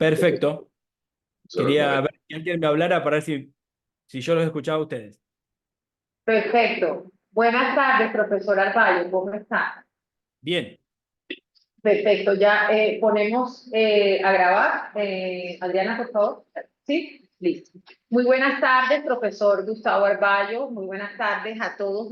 Perfecto. Profesor Quería Alvarez. ver si alguien me hablara para ver si yo los escuchaba a ustedes. Perfecto. Buenas tardes, profesor Arballo, ¿cómo está? Bien. Perfecto, ya ponemos a grabar. Adriana, por favor. ¿Sí? Listo. Muy buenas tardes, profesor Gustavo Arballo. Muy buenas tardes a todos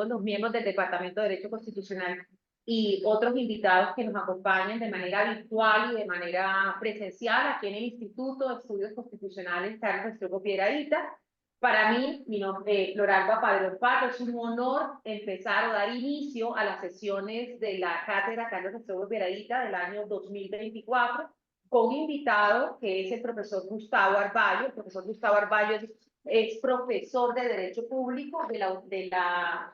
los miembros del Departamento de Derecho Constitucional y otros invitados que nos acompañan de manera virtual y de manera presencial aquí en el Instituto de Estudios Constitucionales Carlos Restrepo Piedradita. Para mí, mi nombre es Floralba Padrón Pato, es un honor empezar o dar inicio a las sesiones de la Cátedra Carlos Restrepo Piedradita del año 2024 con un invitado que es el profesor Gustavo Arballo. El profesor Gustavo Arballo es profesor de Derecho Público de la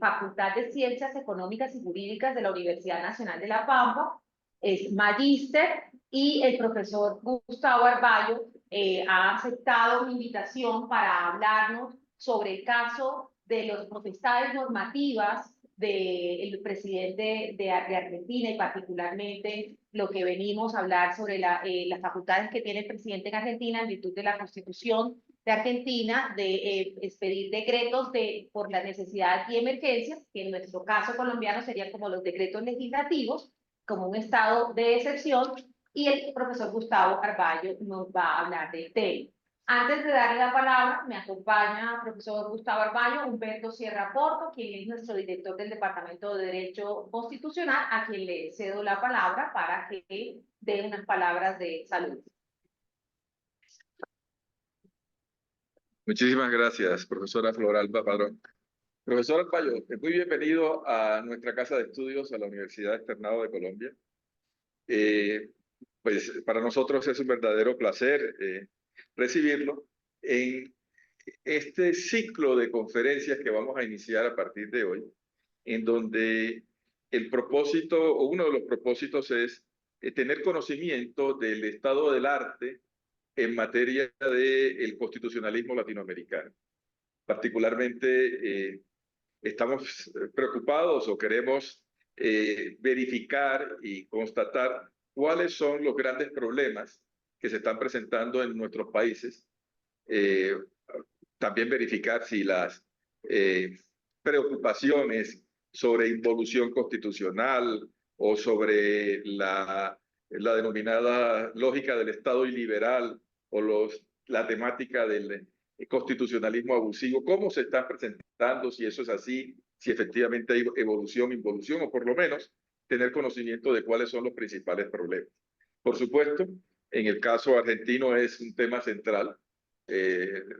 Facultad de Ciencias Económicas y Jurídicas de la Universidad Nacional de La Pampa, es magíster, y el profesor Gustavo Arballo ha aceptado mi invitación para hablarnos sobre el caso de las potestades normativas del presidente de Argentina y particularmente lo que venimos a hablar sobre las facultades que tiene el presidente en Argentina en virtud de la Constitución de Argentina de expedir decretos por la necesidad y emergencias, que en nuestro caso colombiano serían como los decretos legislativos, como un estado de excepción, y el profesor Gustavo Carballo nos va a hablar del tema. Antes de darle la palabra, me acompaña el profesor Gustavo Arballo, Humberto Sierra Porto, quien es nuestro director del Departamento de Derecho Constitucional, a quien le cedo la palabra para que dé unas palabras de salud. Muchísimas gracias, profesora Floralba Padrón. Profesor Alvarez, muy bienvenido a nuestra casa de estudios a la Universidad Externado de Colombia. Pues para nosotros es un verdadero placer recibirlo en este ciclo de conferencias que vamos a iniciar a partir de hoy, en donde el propósito, o uno de los propósitos es tener conocimiento del estado del arte en materia del constitucionalismo latinoamericano. Particularmente estamos preocupados o queremos verificar y constatar cuáles son los grandes problemas que se están presentando en nuestros países. También verificar si las preocupaciones sobre involución constitucional o sobre la denominada lógica del Estado iliberal o la temática del constitucionalismo abusivo, cómo se están presentando, si eso es así, si efectivamente hay evolución, involución, o por lo menos tener conocimiento de cuáles son los principales problemas. Por supuesto, en el caso argentino es un tema central,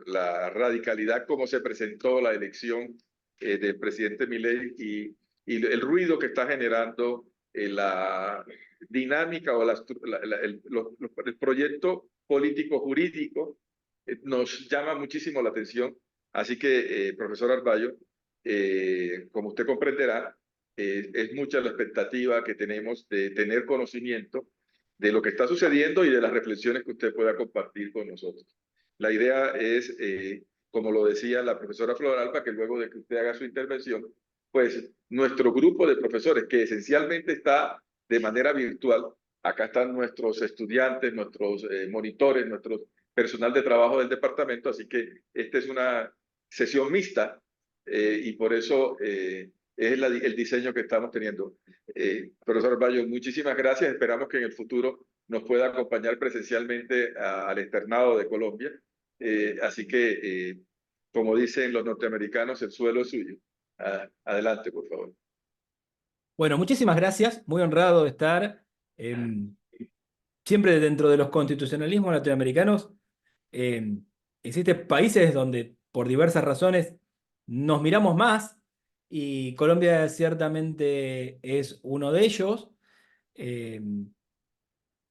la radicalidad, cómo se presentó la elección del presidente Milei y el ruido que está generando la dinámica o el proyecto político-jurídico nos llama muchísimo la atención. Así que, profesor Arballo, como usted comprenderá, es mucha la expectativa que tenemos de tener conocimiento de lo que está sucediendo y de las reflexiones que usted pueda compartir con nosotros. La idea es, como lo decía la profesora Floralba, que luego de que usted haga su intervención, pues nuestro grupo de profesores, que esencialmente está de manera virtual, acá están nuestros estudiantes, nuestros monitores, nuestro personal de trabajo del departamento, así que esta es una sesión mixta y por eso es el diseño que estamos teniendo. Profesor Bayo, muchísimas gracias. Esperamos que en el futuro nos pueda acompañar presencialmente al externado de Colombia. Así que, como dicen los norteamericanos, el suelo es suyo. Adelante, por favor. Bueno, muchísimas gracias. Muy honrado de estar siempre dentro de los constitucionalismos latinoamericanos. Existen países donde por diversas razones nos miramos más y Colombia ciertamente es uno de ellos. eh,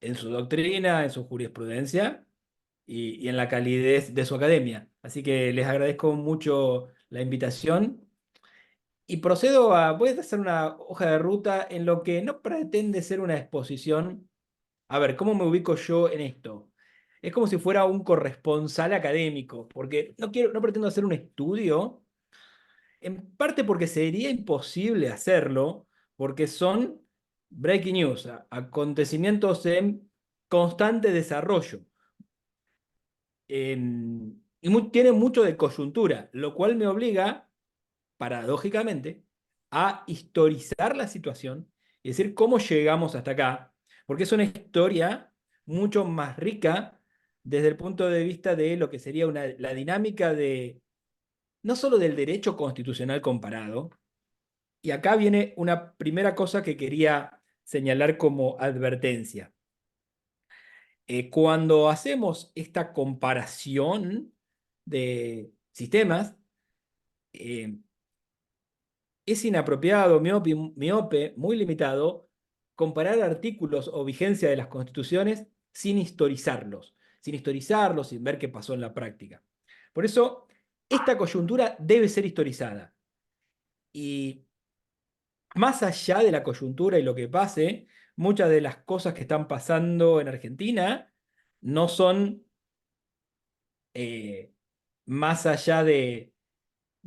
en su doctrina, en su jurisprudencia y en la calidez de su academia. Así que les agradezco mucho la invitación y voy a hacer una hoja de ruta en lo que no pretende ser una exposición. A ver, ¿cómo me ubico yo en esto? Es como si fuera un corresponsal académico, porque no pretendo hacer un estudio, en parte porque sería imposible hacerlo, porque son breaking news, acontecimientos en constante desarrollo. Y tiene mucho de coyuntura, lo cual me obliga, paradójicamente, a historizar la situación y decir cómo llegamos hasta acá, porque es una historia mucho más rica desde el punto de vista de lo que sería la dinámica de, no solo del derecho constitucional comparado, y acá viene una primera cosa que quería señalar como advertencia. Cuando hacemos esta comparación de sistemas, eh, es inapropiado, miope, muy limitado, comparar artículos o vigencia de las constituciones sin historizarlos, sin ver qué pasó en la práctica. Por eso, esta coyuntura debe ser historizada. Y más allá de la coyuntura y lo que pase, muchas de las cosas que están pasando en Argentina no son eh, más allá de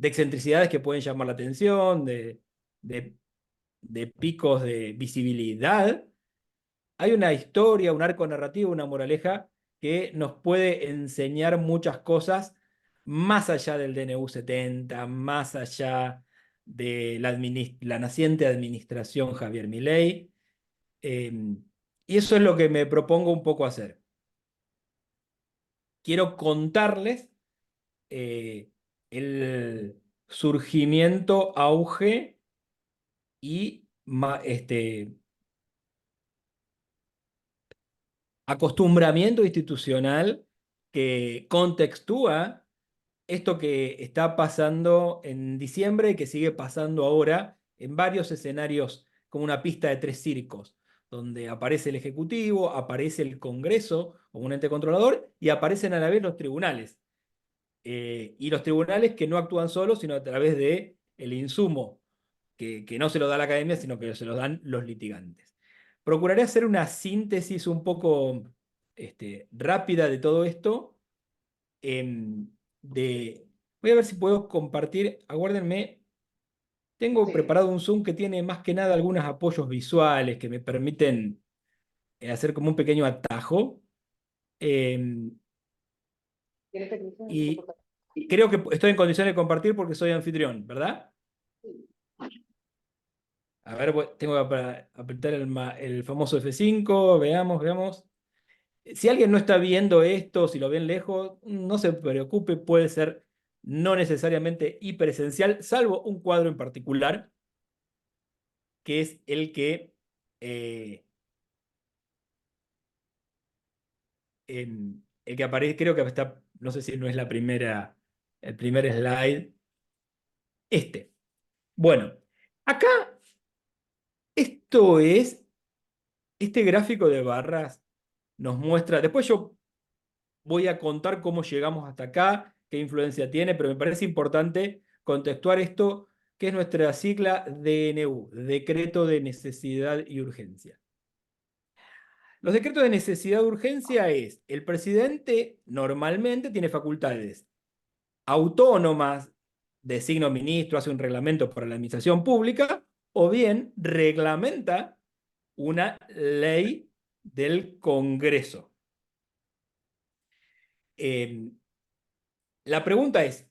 excentricidades que pueden llamar la atención, de de picos de visibilidad. Hay una historia, un arco narrativo, una moraleja que nos puede enseñar muchas cosas más allá del DNU 70, más allá de la naciente administración Javier Milei. Y eso es lo que me propongo un poco hacer. Quiero contarles eh, el surgimiento, auge y acostumbramiento institucional que contextúa esto que está pasando en diciembre y que sigue pasando ahora en varios escenarios, como una pista de tres circos, donde aparece el Ejecutivo, aparece el Congreso como un ente controlador y aparecen a la vez los tribunales. Y los tribunales que no actúan solos, sino a través de el insumo, que no se lo da la academia, sino que se lo dan los litigantes. Procuraré hacer una síntesis un poco rápida de todo esto. em, de, Voy a ver si puedo compartir, aguárdenme, tengo Sí. preparado un Zoom que tiene más que nada algunos apoyos visuales que me permiten hacer como un pequeño atajo. em, ¿Tienes permiso? y creo que estoy en condiciones de compartir porque soy anfitrión, ¿verdad? A ver, tengo que apretar el famoso F5, veamos. Si alguien no está viendo esto, si lo ven lejos, no se preocupe, puede ser no necesariamente hiperesencial, salvo un cuadro en particular, que es eh, el que aparece, creo que está, no sé si no es el primer slide, este. Bueno, acá esto es, este gráfico de barras nos muestra, después yo voy a contar cómo llegamos hasta acá, qué influencia tiene, pero me parece importante contextuar esto, que es nuestra sigla DNU, Decreto de Necesidad y Urgencia. Los decretos de necesidad y urgencia es, el presidente normalmente tiene facultades autónomas, designa un ministro, hace un reglamento para la administración pública, o bien reglamenta una ley del Congreso. La pregunta es,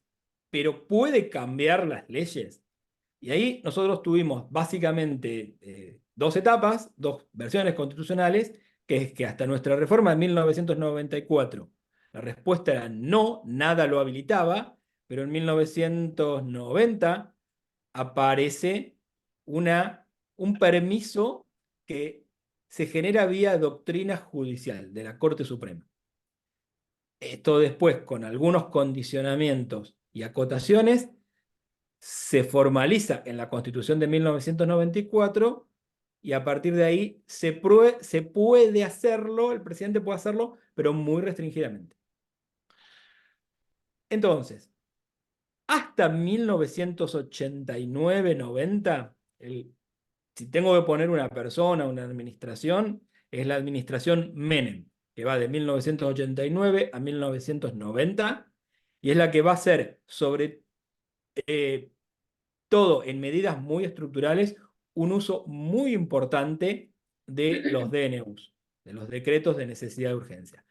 ¿pero puede cambiar las leyes? Y ahí nosotros tuvimos básicamente dos etapas, dos versiones constitucionales, que es que hasta nuestra reforma de 1994 la respuesta era no, nada lo habilitaba, pero en 1990 aparece un permiso que se genera vía doctrina judicial de la Corte Suprema. Esto después, con algunos condicionamientos y acotaciones, se formaliza en la Constitución de 1994 y a partir de ahí se puede hacerlo, el presidente puede hacerlo, pero muy restringidamente. Entonces, hasta 1989-90, si tengo que poner una persona, una administración, es la administración Menem, que va de 1989 a 1990, y es la que va a ser sobre todo en medidas muy estructurales, un uso muy importante de los DNUs. de los decretos de necesidad de urgencia.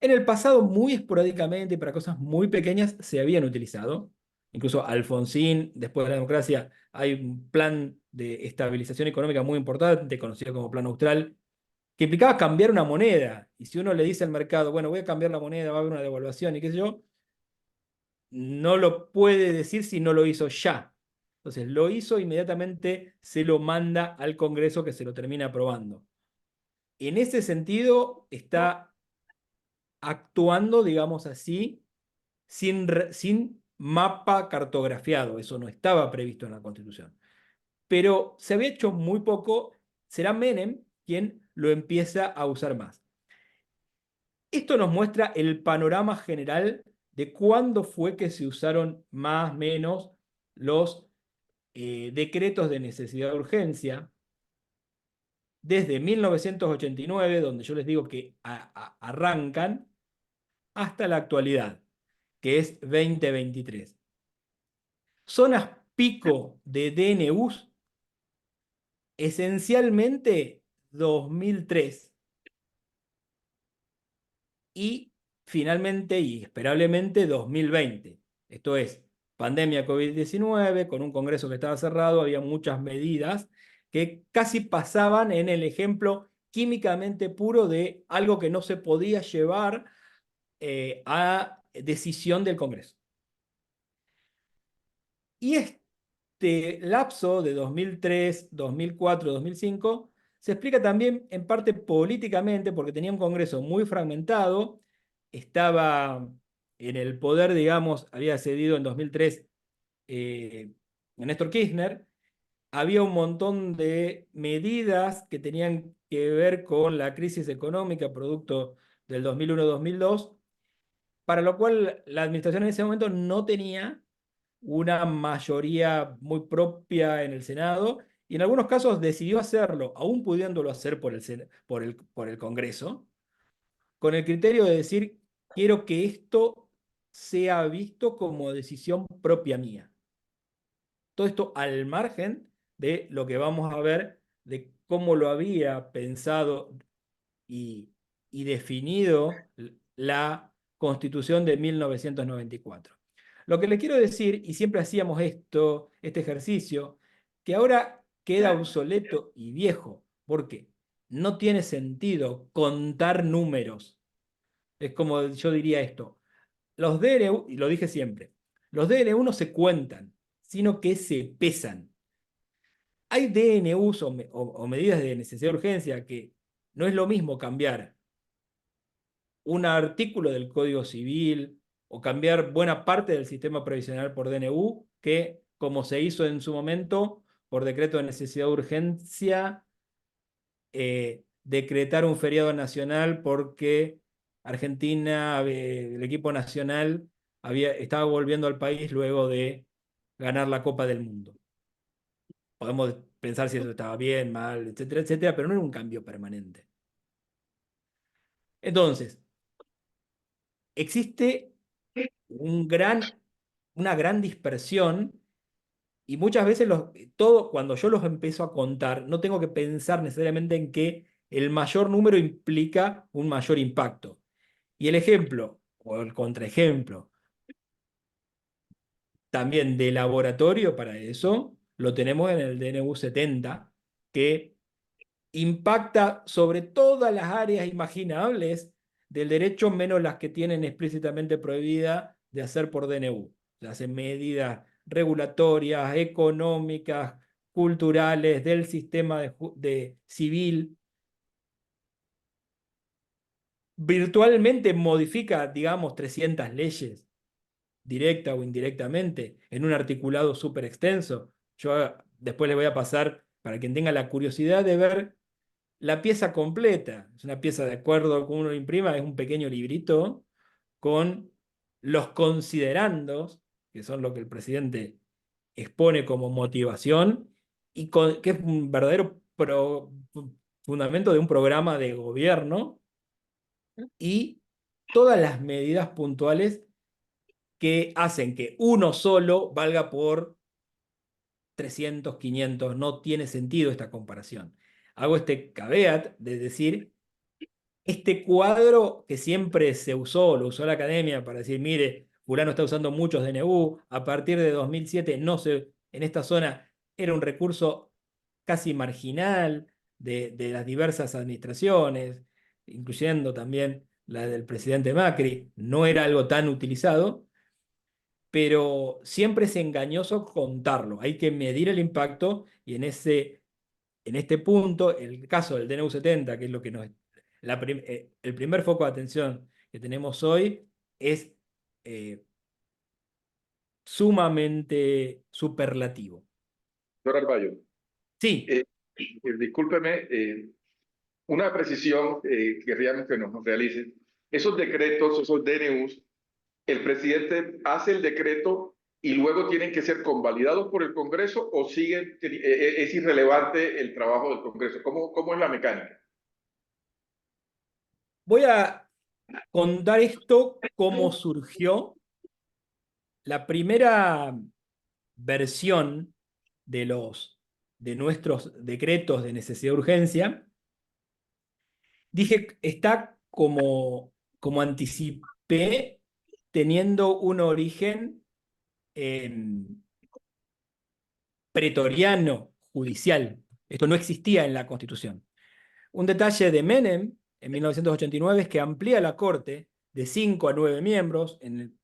En el pasado, muy esporádicamente y para cosas muy pequeñas, se habían utilizado. Incluso Alfonsín, después de la democracia, hay un plan de estabilización económica muy importante, conocido como Plan Austral, que implicaba cambiar una moneda. Y si uno le dice al mercado, bueno, voy a cambiar la moneda, va a haber una devaluación y qué sé yo, no lo puede decir si no lo hizo ya. Entonces, lo hizo, inmediatamente se lo manda al Congreso que se lo termina aprobando. En ese sentido, está actuando, digamos así, sin mapa cartografiado. Eso no estaba previsto en la Constitución. Pero se había hecho muy poco. Será Menem quien lo empieza a usar más. Esto nos muestra el panorama general de cuándo fue que se usaron más o menos los decretos de necesidad de urgencia, desde 1989, donde yo les digo que arrancan, hasta la actualidad, que es 2023. Zonas pico de DNUs, esencialmente 2003. Y finalmente y esperablemente 2020. Esto es, pandemia COVID-19, con un Congreso que estaba cerrado, había muchas medidas que casi pasaban en el ejemplo químicamente puro de algo que no se podía llevar a decisión del Congreso. Y este lapso de 2003, 2004, 2005 se explica también en parte políticamente porque tenía un Congreso muy fragmentado, estaba en el poder, digamos, había cedido en 2003 Néstor Kirchner, había un montón de medidas que tenían que ver con la crisis económica producto del 2001-2002, para lo cual la administración en ese momento no tenía una mayoría muy propia en el Senado y en algunos casos decidió hacerlo, aún pudiéndolo hacer por el Congreso, con el criterio de decir, quiero que esto sea visto como decisión propia mía. Todo esto al margen de lo que vamos a ver de cómo lo había pensado y definido la Constitución de 1994. Lo que le quiero decir, y siempre hacíamos este ejercicio, que ahora queda obsoleto y viejo, porque no tiene sentido contar números. Es como yo diría esto, los DNU, y lo dije siempre, los DNU no se cuentan, sino que se pesan. Hay DNUs o medidas de necesidad de urgencia que no es lo mismo cambiar un artículo del Código Civil o cambiar buena parte del sistema previsional por DNU, que como se hizo en su momento por decreto de necesidad de urgencia, decretar un feriado nacional porque Argentina, el equipo nacional, estaba volviendo al país luego de ganar la Copa del Mundo. Podemos pensar si eso estaba bien, mal, etcétera, etcétera, pero no era un cambio permanente. Entonces, existe una gran dispersión y muchas veces cuando yo los empiezo a contar, no tengo que pensar necesariamente en que el mayor número implica un mayor impacto. Y el ejemplo, o el contraejemplo, también de laboratorio para eso, lo tenemos en el DNU 70, que impacta sobre todas las áreas imaginables del derecho, menos las que tienen explícitamente prohibida de hacer por DNU. Se hacen medidas regulatorias, económicas, culturales, del sistema de civil. Virtualmente modifica, digamos, 300 leyes, directa o indirectamente, en un articulado súper extenso. Yo después les voy a pasar, para quien tenga la curiosidad de ver la pieza completa. Es una pieza, de acuerdo con uno lo imprima, es un pequeño librito con los considerandos, que son lo que el presidente expone como motivación, y que es un verdadero fundamento de un programa de gobierno, y todas las medidas puntuales que hacen que uno solo valga por 300, 500. No tiene sentido esta comparación. Hago este caveat de decir este cuadro que siempre se usó, lo usó la academia para decir, mire, fulano está usando muchos DNU, a partir de 2007 no se, en esta zona era un recurso casi marginal de las diversas administraciones, incluyendo también la del presidente Macri, no era algo tan utilizado, pero siempre es engañoso contarlo, hay que medir el impacto y en este punto, el caso del DNU 70, que es lo que nos el primer foco de atención que tenemos hoy, es eh, sumamente superlativo. Doctor Arballo, Sí, discúlpeme, una precisión querríamos que nos realice. Esos decretos, esos DNUs, el presidente hace el decreto y luego tienen que ser convalidados por el Congreso o es irrelevante el trabajo del Congreso. ¿Cómo es la mecánica? voy a contar esto cómo surgió. La primera versión de nuestros decretos de necesidad de urgencia, dije, está como anticipé, teniendo un origen eh, pretoriano, judicial. Esto no existía en la Constitución. Un detalle de Menem en 1989 es que amplía la Corte de 5 a 9 miembros. En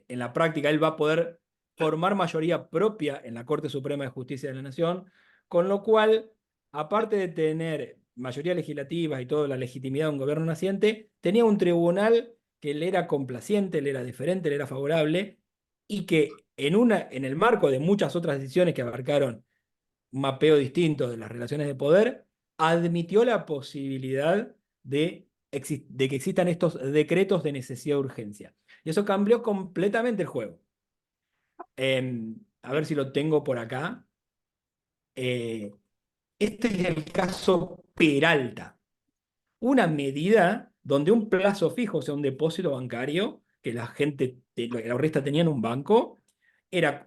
la práctica, él va a poder formar mayoría propia en la Corte Suprema de Justicia de la Nación, con lo cual, aparte de tener mayoría legislativa y toda la legitimidad de un gobierno naciente, tenía un tribunal que le era complaciente, le era diferente, le era favorable, y que en el marco de muchas otras decisiones que abarcaron un mapeo distinto de las relaciones de poder, admitió la posibilidad de que existan estos decretos de necesidad de urgencia. Y eso cambió completamente el juego. A ver si lo tengo por acá. Eh, este es el caso Peralta, una medida donde un plazo fijo, o sea, un depósito bancario, que la gente, el ahorrista tenía en un banco,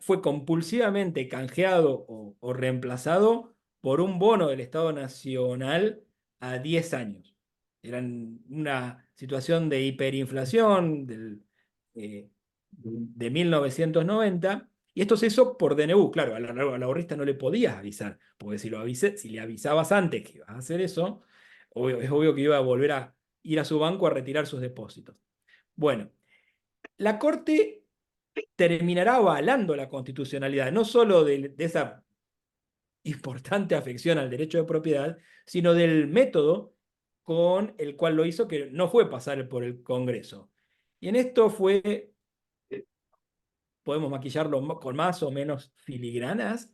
fue compulsivamente canjeado o reemplazado por un bono del Estado Nacional a 10 años. Era una situación de hiperinflación de 1990, y esto se hizo por DNU. Claro, al ahorrista no le podías avisar, porque si le avisabas antes que ibas a hacer eso, es obvio que iba a volver a ir a su banco a retirar sus depósitos. Bueno, la Corte terminará avalando la constitucionalidad, no solo de esa importante afección al derecho de propiedad, sino del método con el cual lo hizo, que no fue pasar por el Congreso. Y en esto podemos maquillarlo con más o menos filigranas,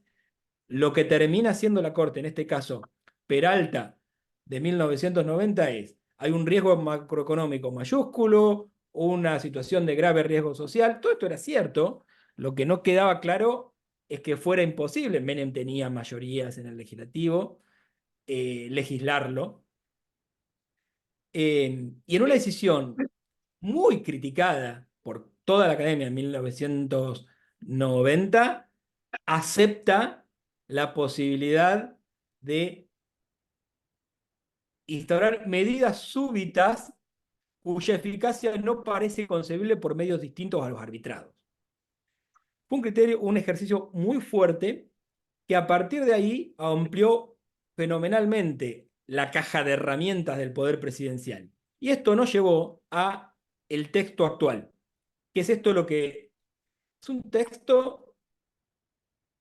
lo que termina siendo la Corte, en este caso, Peralta de 1990 hay un riesgo macroeconómico mayúsculo, una situación de grave riesgo social, todo esto era cierto, lo que no quedaba claro es que fuera imposible, Menem tenía mayorías en el legislativo, legislarlo, y en una decisión muy criticada por toda la academia en 1990, acepta la posibilidad de instaurar medidas súbitas cuya eficacia no parece concebible por medios distintos a los arbitrados. Fue un criterio, un ejercicio muy fuerte que a partir de ahí amplió fenomenalmente la caja de herramientas del poder presidencial. Y esto nos llevó a el texto actual, que es esto lo que es un texto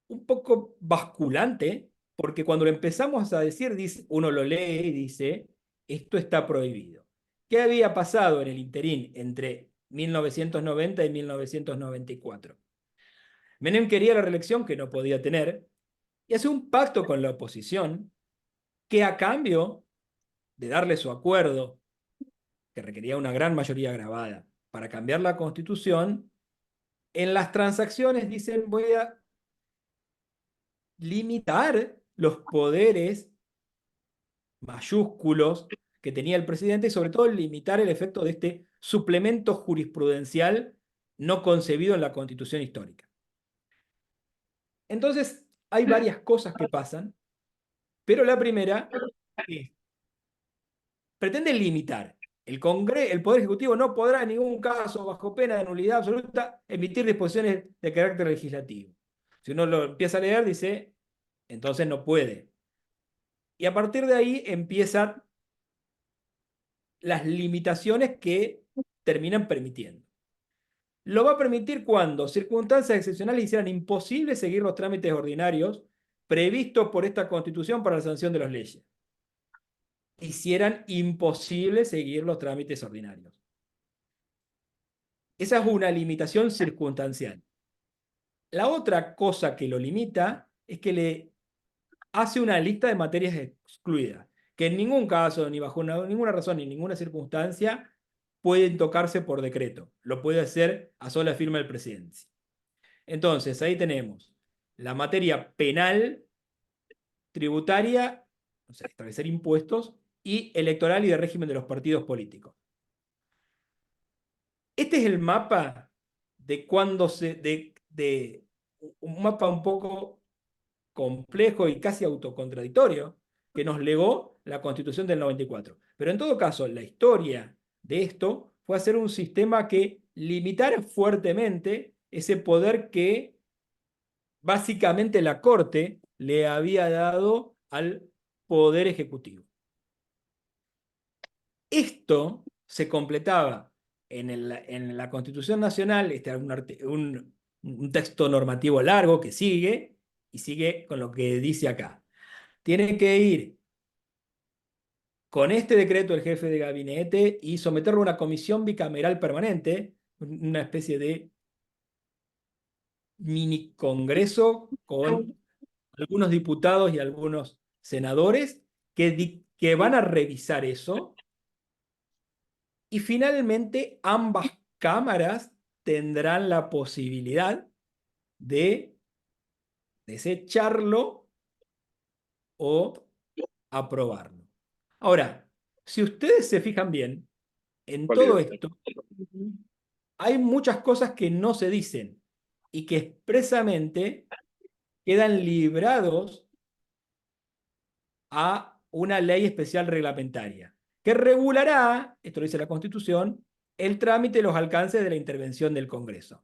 un poco basculante, porque cuando lo empezamos a decir, uno lo lee y dice, esto está prohibido. ¿Qué había pasado en el interín entre 1990 y 1994? Menem quería la reelección que no podía tener y hace un pacto con la oposición que a cambio de darle su acuerdo, que requería una gran mayoría grabada, para cambiar la constitución, en las transacciones dicen voy a limitar los poderes mayúsculos que tenía el presidente y sobre todo limitar el efecto de este suplemento jurisprudencial no concebido en la Constitución histórica. Entonces, hay varias cosas que pasan, pero la primera es pretende limitar. El Poder Ejecutivo no podrá en ningún caso, bajo pena de nulidad absoluta, emitir disposiciones de carácter legislativo. Si uno lo empieza a leer, dice, entonces no puede. Y a partir de ahí empiezan las limitaciones que terminan permitiendo. Lo va a permitir cuando circunstancias excepcionales hicieran imposible seguir los trámites ordinarios previstos por esta Constitución para la sanción de las leyes. Hicieran imposible seguir los trámites ordinarios. Esa es una limitación circunstancial. La otra cosa que lo limita es que le hace una lista de materias excluidas, que en ningún caso, ni bajo ninguna razón, ni ninguna circunstancia, pueden tocarse por decreto. Lo puede hacer a sola firma del presidente. Entonces, ahí tenemos la materia penal, tributaria, o sea, establecer impuestos, y electoral y de régimen de los partidos políticos. Este es el mapa de cuando un mapa un poco complejo y casi autocontradictorio que nos legó la Constitución del 94. Pero en todo caso, la historia de esto fue hacer un sistema que limitara fuertemente ese poder que básicamente la Corte le había dado al Poder Ejecutivo. Esto se completaba en la Constitución Nacional, un texto normativo largo que sigue, y sigue con lo que dice acá. Tiene que ir con este decreto el jefe de gabinete y someterlo a una comisión bicameral permanente, una especie de mini congreso con algunos diputados y algunos senadores que van a revisar eso, y finalmente ambas cámaras tendrán la posibilidad de desecharlo o aprobarlo. Ahora, si ustedes se fijan bien, en todo esto hay muchas cosas que no se dicen y que expresamente quedan librados a una ley especial reglamentaria, que regulará, esto lo dice la Constitución, el trámite y los alcances de la intervención del Congreso.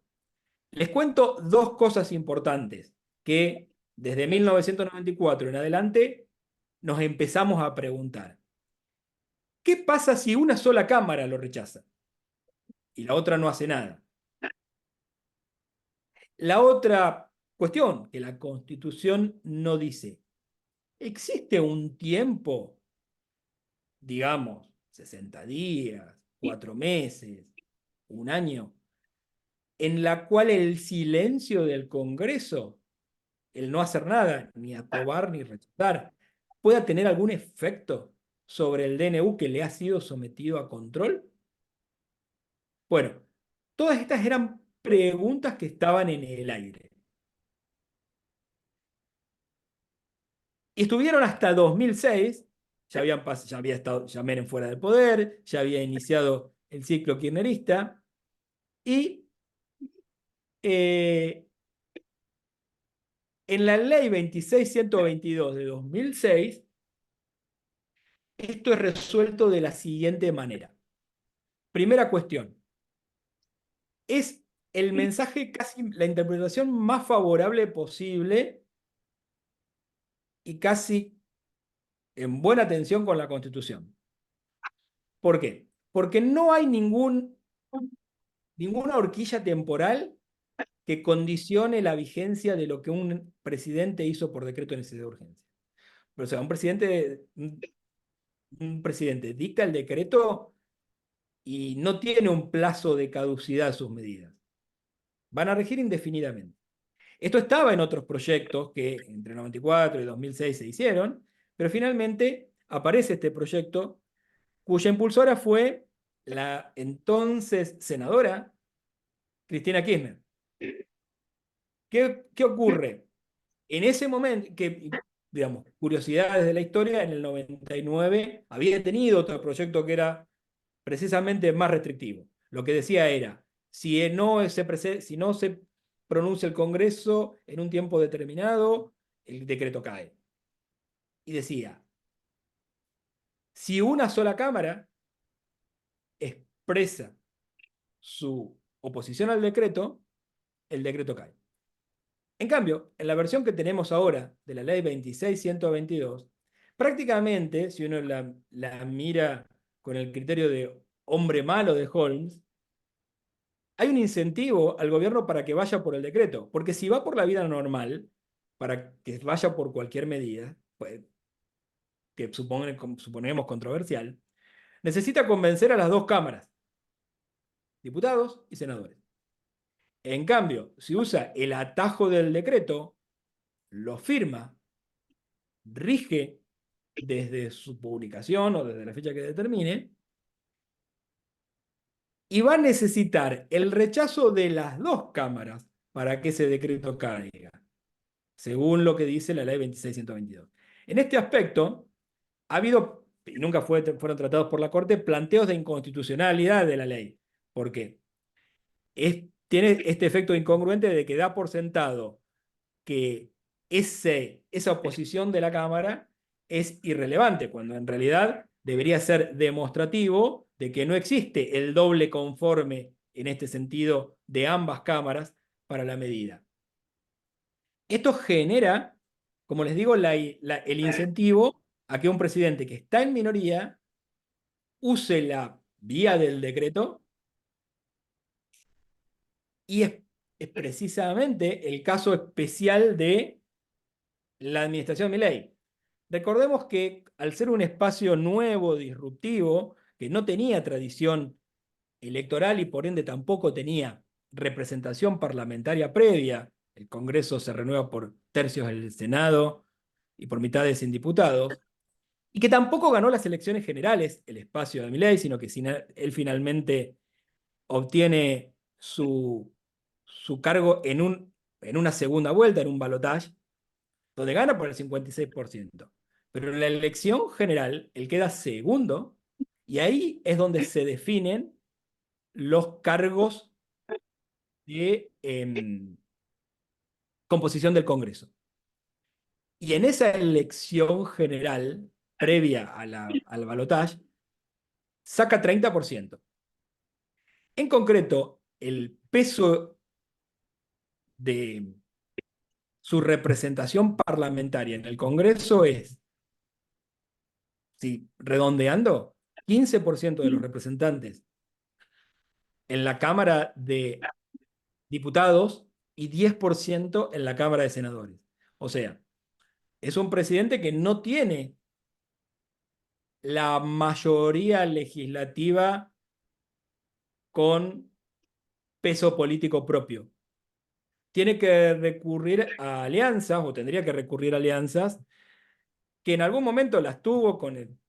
Les cuento dos cosas importantes que desde 1994 en adelante nos empezamos a preguntar. ¿Qué pasa si una sola Cámara lo rechaza y la otra no hace nada? La otra cuestión que la Constitución no dice, ¿existe un tiempo, digamos, 60 días, 4 meses, un año, en la cual el silencio del Congreso, el no hacer nada, ni aprobar ni rechazar, pueda tener algún efecto sobre el DNU que le ha sido sometido a control? Bueno, todas estas eran preguntas que estaban en el aire. Y estuvieron hasta 2006, ya había estado ya Menem fuera del poder, ya había iniciado el ciclo kirchnerista, y en la ley 26122 de 2006, esto es resuelto de la siguiente manera. Primera cuestión, es el mensaje, casi la interpretación más favorable posible y casi en buena tensión con la Constitución. ¿Por qué? Porque no hay ninguna horquilla temporal que condicione la vigencia de lo que un presidente hizo por decreto de necesidad de urgencia. O sea, un presidente dicta el decreto y no tiene un plazo de caducidad sus medidas. Van a regir indefinidamente. Esto estaba en otros proyectos que entre 94 y 2006 se hicieron, pero finalmente aparece este proyecto cuya impulsora fue la entonces senadora Cristina Kirchner. ¿Qué ocurre? En ese momento, digamos, curiosidades de la historia, en el 99 había tenido otro proyecto que era precisamente más restrictivo. Lo que decía era, si no se pronuncia el Congreso en un tiempo determinado, el decreto cae. Y decía, Si una sola Cámara expresa su oposición al decreto, el decreto cae. En cambio, en la versión que tenemos ahora de la ley 26.122, prácticamente, si uno la mira con el criterio de hombre malo de Holmes, hay un incentivo al gobierno para que vaya por el decreto, porque si va por la vida normal, para que vaya por cualquier medida, pues, que suponemos controversial, necesita convencer a las dos cámaras, diputados y senadores. En cambio, si usa el atajo del decreto, lo firma, rige desde su publicación o desde la fecha que determine, y va a necesitar el rechazo de las dos cámaras para que ese decreto caiga, según lo que dice la ley 26.122. En este aspecto, ha habido, y nunca fueron tratados por la Corte, planteos de inconstitucionalidad de la ley, porque tiene este efecto incongruente de que da por sentado que esa oposición de la Cámara es irrelevante, cuando en realidad debería ser demostrativo de que no existe el doble conforme en este sentido de ambas cámaras para la medida. Esto genera, como les digo, el incentivo a que un presidente que está en minoría use la vía del decreto, y es precisamente el caso especial de la administración Milei. Recordemos que al ser un espacio nuevo, disruptivo, que no tenía tradición electoral y por ende tampoco tenía representación parlamentaria previa, el Congreso se renueva por tercios del Senado y por mitades en diputados, y que tampoco ganó las elecciones generales el espacio de Milei, sino que él finalmente obtiene su cargo en una segunda vuelta, en un balotaje, donde gana por el 56%. Pero en la elección general, él queda segundo, y ahí es donde se definen los cargos de composición del Congreso. Y en esa elección general, previa al balotaje, saca 30%. En concreto, el peso de su representación parlamentaria en el Congreso es, si redondeando, 15% de los representantes en la Cámara de Diputados y 10% en la Cámara de Senadores. O sea, es un presidente que no tiene la mayoría legislativa con peso político propio. Tiene que recurrir a alianzas, o tendría que recurrir a alianzas, que en algún momento las tuvo con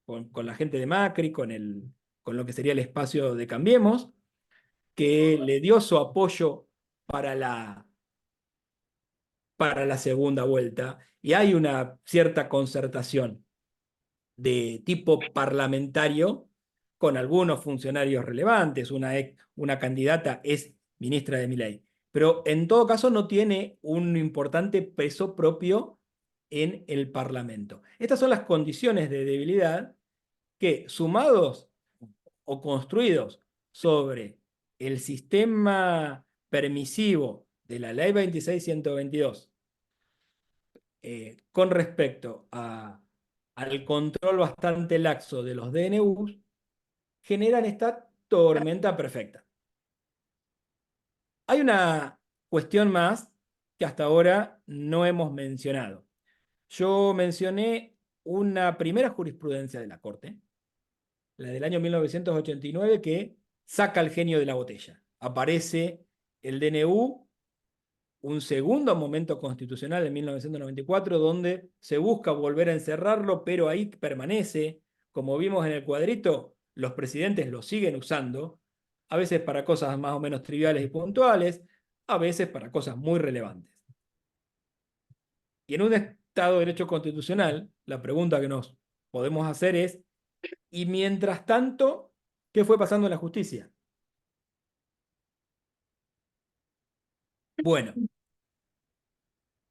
la gente de Macri, con lo que sería el espacio de Cambiemos, que le dio su apoyo para la segunda vuelta, y hay una cierta concertación de tipo parlamentario con algunos funcionarios relevantes. Una candidata es ministra de Milei, pero en todo caso no tiene un importante peso propio en el Parlamento. Estas son las condiciones de debilidad que, sumados o construidos sobre el sistema permisivo de la ley 26.122, con respecto al control bastante laxo de los DNUs, generan esta tormenta perfecta. Hay una cuestión más que hasta ahora no hemos mencionado. Yo mencioné una primera jurisprudencia de la Corte, la del año 1989, que saca al genio de la botella. Aparece el DNU, un segundo momento constitucional en 1994, donde se busca volver a encerrarlo, pero ahí permanece. Como vimos en el cuadrito, los presidentes lo siguen usando, a veces para cosas más o menos triviales y puntuales, a veces para cosas muy relevantes. Y en un Estado de Derecho constitucional, la pregunta que nos podemos hacer es, ¿y mientras tanto, qué fue pasando en la justicia? Bueno,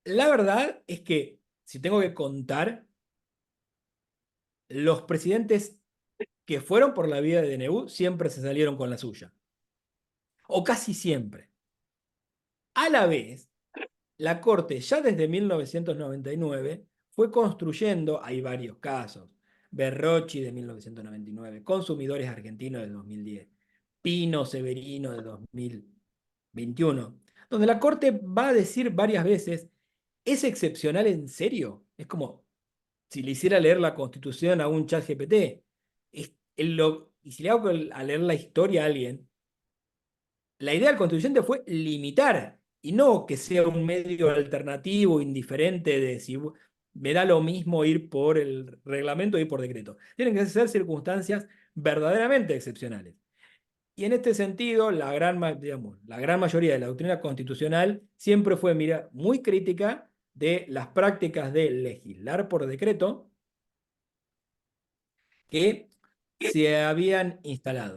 la verdad es que, si tengo que contar, los presidentes que fueron por la vía de DNU siempre se salieron con la suya. O casi siempre. A la vez, la Corte ya desde 1999 fue construyendo, hay varios casos, Berrocchi de 1999, Consumidores Argentinos de 2010, Pino Severino de 2021, donde la Corte va a decir varias veces, ¿es excepcional en serio? Es como si le hiciera leer la Constitución a un chat GPT. Y si le hago a leer la historia a alguien, la idea del constituyente fue limitar y no que sea un medio alternativo, indiferente de si me da lo mismo ir por el reglamento o ir por decreto. Tienen que ser circunstancias verdaderamente excepcionales. Y en este sentido, digamos, la gran mayoría de la doctrina constitucional siempre fue muy crítica de las prácticas de legislar por decreto que se habían instalado.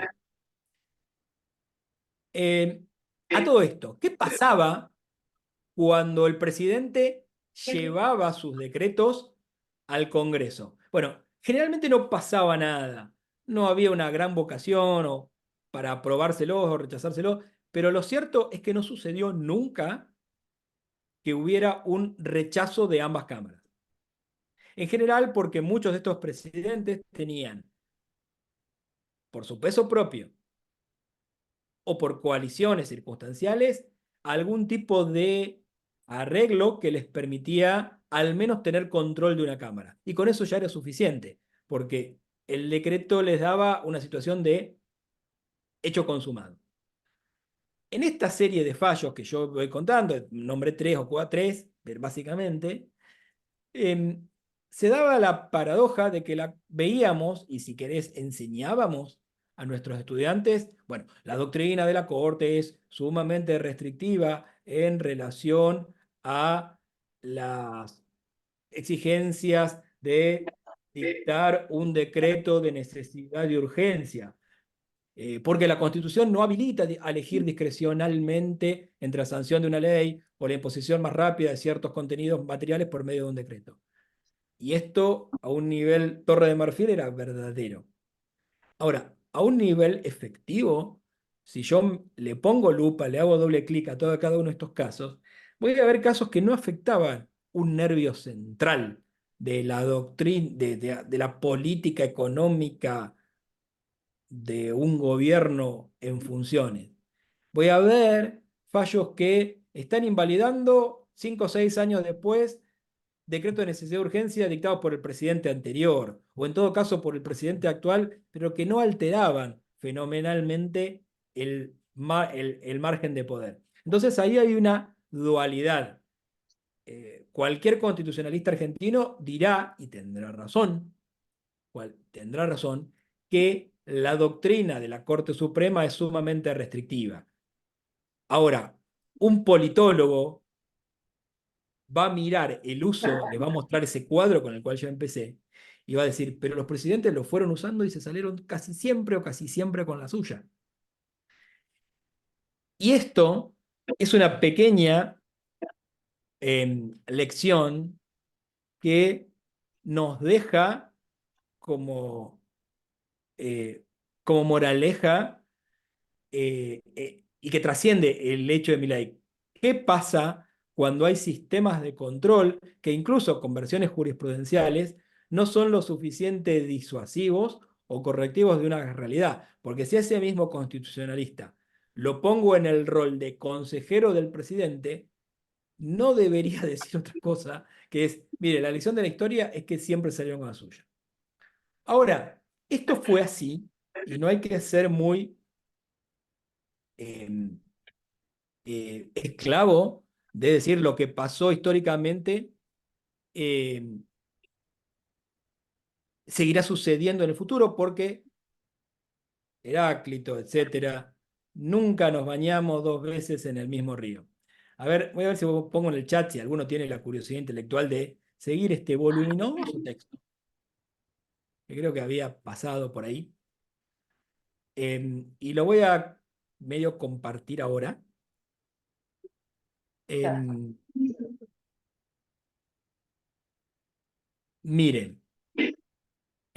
A todo esto, ¿qué pasaba cuando el presidente llevaba sus decretos al Congreso? Bueno, generalmente no pasaba nada. No había una gran vocación para aprobárselos o rechazárselos, pero lo cierto es que no sucedió nunca que hubiera un rechazo de ambas cámaras. En general, porque muchos de estos presidentes tenían, por su peso propio o por coaliciones circunstanciales, algún tipo de arreglo que les permitía al menos tener control de una cámara. Y con eso ya era suficiente, porque el decreto les daba una situación de hecho consumado. En esta serie de fallos que yo voy contando, nombré 3 básicamente, eh, se daba la paradoja de que la veíamos, y si querés enseñábamos a nuestros estudiantes, bueno, la doctrina de la Corte es sumamente restrictiva en relación a las exigencias de dictar un decreto de necesidad y urgencia, porque la Constitución no habilita a elegir discrecionalmente entre la sanción de una ley o la imposición más rápida de ciertos contenidos materiales por medio de un decreto. Y esto a un nivel Torre de Marfil era verdadero. Ahora, a un nivel efectivo, si yo le pongo lupa, le hago doble clic a cada uno de estos casos, voy a ver casos que no afectaban un nervio central de la doctrina, de la política económica de un gobierno en funciones. Voy a ver fallos que están invalidando 5 o 6 años después decreto de necesidad de urgencia dictado por el presidente anterior, o en todo caso por el presidente actual, pero que no alteraban fenomenalmente el margen de poder. Entonces ahí hay una dualidad. Cualquier constitucionalista argentino dirá, y tendrá razón, que la doctrina de la Corte Suprema es sumamente restrictiva. Ahora, un politólogo va a mirar el uso, le va a mostrar ese cuadro con el cual yo empecé, y va a decir, pero los presidentes lo fueron usando y se salieron casi siempre o casi siempre con la suya. Y esto es una pequeña lección que nos deja como, como moraleja y que trasciende el hecho de Milei. ¿Qué pasa cuando hay sistemas de control que incluso con versiones jurisprudenciales no son lo suficiente disuasivos o correctivos de una realidad? Porque si ese mismo constitucionalista lo pongo en el rol de consejero del presidente, no debería decir otra cosa que es, mire, la lección de la historia es que siempre salió con la suya. Ahora, esto fue así y no hay que ser muy eh, esclavo de decir lo que pasó históricamente eh, seguirá sucediendo en el futuro porque Heráclito, etcétera, nunca nos bañamos 2 veces en el mismo río. A ver, voy a ver si pongo en el chat si alguno tiene la curiosidad intelectual de seguir este voluminoso texto, que creo que había pasado por ahí. Y lo voy a medio compartir ahora. Miren,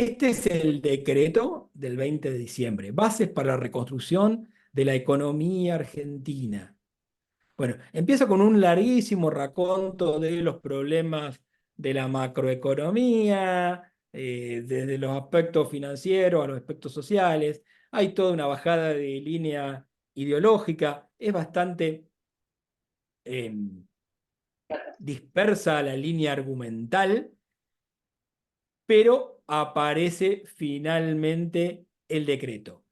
Este es el decreto del 20 de diciembre, bases para la reconstrucción de la economía argentina. Bueno, empieza con un larguísimo raconto de los problemas de la macroeconomía, desde los aspectos financieros a los aspectos sociales. Hay toda una bajada de línea ideológica. Es bastante dispersa la línea argumental, pero aparece finalmente el decreto.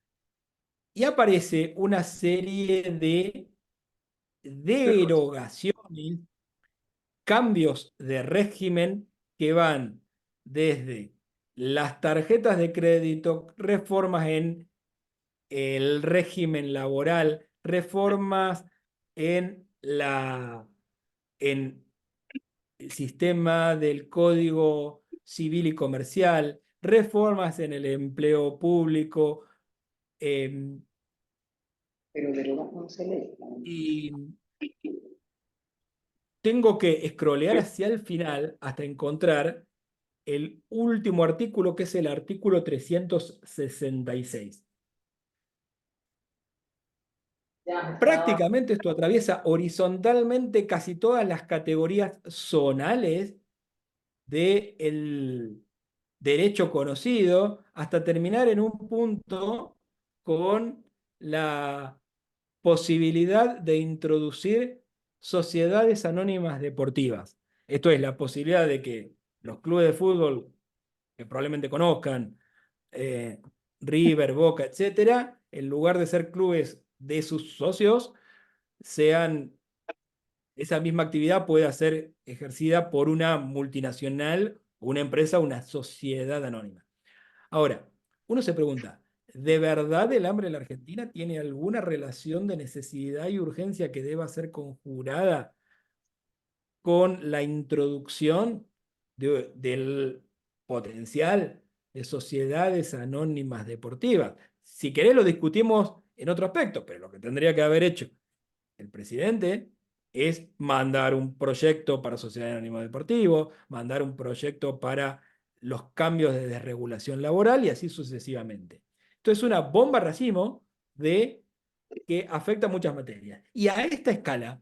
Y aparece una serie de derogaciones, cambios de régimen que van desde las tarjetas de crédito, reformas en el régimen laboral, reformas en en el sistema del Código Civil y Comercial, reformas en el empleo público, Pero deroga no se lee. y tengo que scrollear hacia el final hasta encontrar el último artículo, que es el artículo 366. Prácticamente esto atraviesa horizontalmente casi todas las categorías zonales del derecho conocido, hasta terminar en un punto con la posibilidad de introducir sociedades anónimas deportivas. Esto es la posibilidad de que los clubes de fútbol que probablemente conozcan, River, Boca, etcétera, en lugar de ser clubes de sus socios, esa misma actividad pueda ser ejercida por una multinacional, una empresa, una sociedad anónima. Ahora, uno se pregunta, ¿de verdad el hambre en la Argentina tiene alguna relación de necesidad y urgencia que deba ser conjurada con la introducción del potencial de sociedades anónimas deportivas? Si querés lo discutimos en otro aspecto, pero lo que tendría que haber hecho el presidente es mandar un proyecto para sociedades anónimas deportivas, mandar un proyecto para los cambios de desregulación laboral y así sucesivamente. Esto es una bomba racimo que afecta muchas materias. Y a esta escala,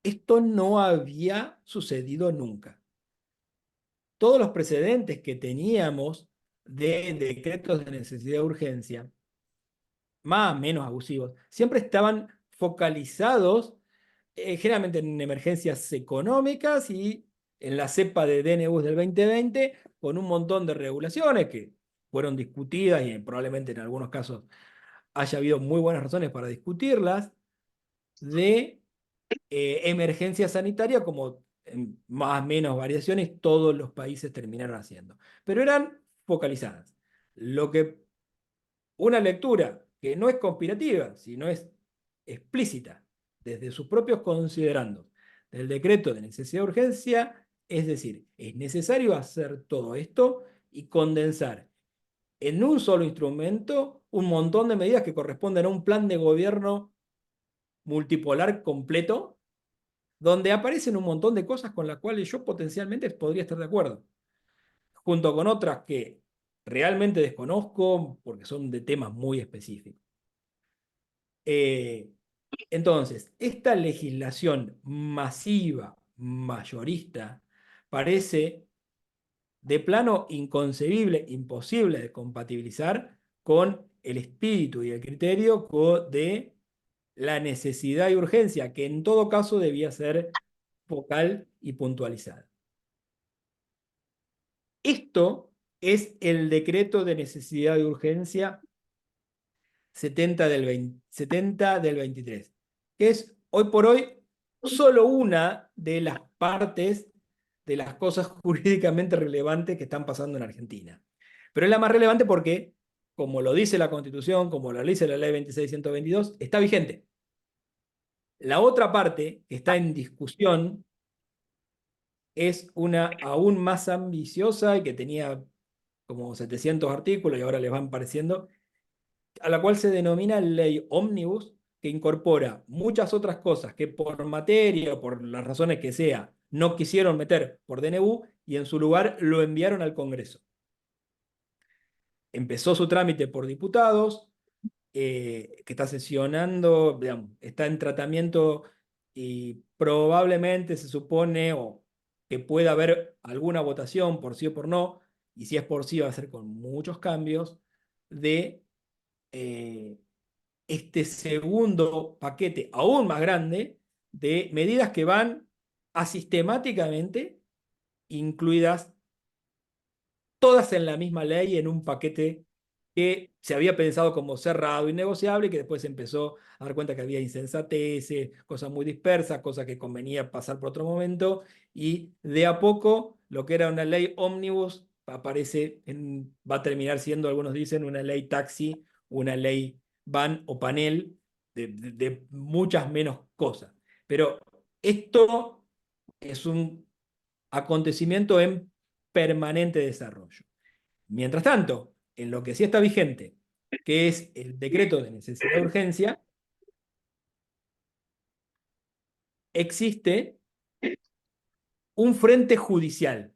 esto no había sucedido nunca. Todos los precedentes que teníamos de decretos de necesidad de urgencia, más o menos abusivos, siempre estaban focalizados generalmente en emergencias económicas y en la cepa de DNU del 2020, con un montón de regulaciones que fueron discutidas y probablemente en algunos casos haya habido muy buenas razones para discutirlas, de emergencia sanitaria, como en más o menos variaciones todos los países terminaron haciendo. Pero eran focalizadas. Lo que una lectura que no es conspirativa, sino es explícita, desde sus propios considerandos, del decreto de necesidad de urgencia, es decir, es necesario hacer todo esto y condensar en un solo instrumento un montón de medidas que corresponden a un plan de gobierno multipolar completo, donde aparecen un montón de cosas con las cuales yo potencialmente podría estar de acuerdo, junto con otras que realmente desconozco porque son de temas muy específicos. Entonces, esta legislación masiva, mayorista, parece de plano inconcebible, imposible de compatibilizar con el espíritu y el criterio de la necesidad y urgencia, que en todo caso debía ser focal y puntualizada. Esto es el decreto de necesidad y urgencia 70 del 23, que es hoy por hoy solo una de las partes de las cosas jurídicamente relevantes que están pasando en Argentina. Pero es la más relevante porque, como lo dice la Constitución, como lo dice la Ley 26.122, está vigente. La otra parte que está en discusión es una aún más ambiciosa y que tenía como 700 artículos y ahora les van pareciendo, a la cual se denomina ley ómnibus, que incorpora muchas otras cosas que por materia o por las razones que sea no quisieron meter por DNU y en su lugar lo enviaron al Congreso. Empezó su trámite por diputados, que está sesionando, digamos, está en tratamiento y probablemente se supone que pueda haber alguna votación por sí o por no, y si es por sí va a ser con muchos cambios, de este segundo paquete aún más grande de medidas que van a sistemáticamente incluidas todas en la misma ley en un paquete que se había pensado como cerrado y negociable y que después se empezó a dar cuenta que había insensateces, cosas muy dispersas, cosas que convenía pasar por otro momento, y de a poco lo que era una ley ómnibus va a terminar siendo, algunos dicen, una ley taxi, una ley van o panel, de muchas menos cosas. Pero esto es un acontecimiento en permanente desarrollo. Mientras tanto, en lo que sí está vigente, que es el decreto de necesidad de urgencia, existe un frente judicial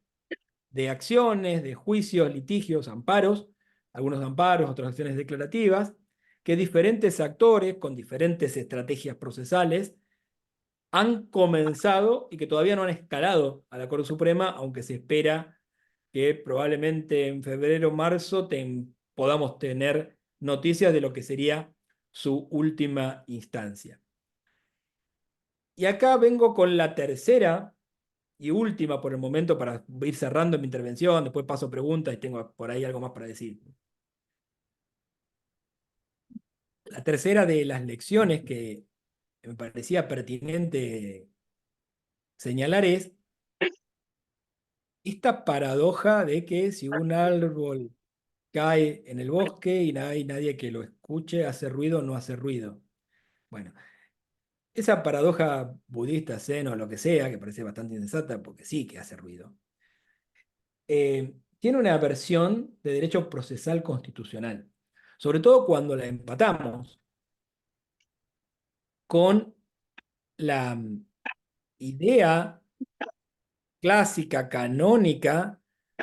de acciones, de juicios, litigios, amparos, otras acciones declarativas, que diferentes actores con diferentes estrategias procesales han comenzado y que todavía no han escalado a la Corte Suprema, aunque se espera que probablemente en febrero o marzo podamos tener noticias de lo que sería su última instancia. Y acá vengo con la tercera y última por el momento para ir cerrando mi intervención, después paso preguntas y tengo por ahí algo más para decir. La tercera de las lecciones que me parecía pertinente señalar es esta paradoja de que si un árbol cae en el bosque y no hay nadie que lo escuche, hace ruido o no hace ruido. Bueno, esa paradoja budista, zen o lo que sea, que parece bastante insensata, porque sí que hace ruido, tiene una versión de derecho procesal constitucional, sobre todo cuando la empatamos con la idea clásica, canónica,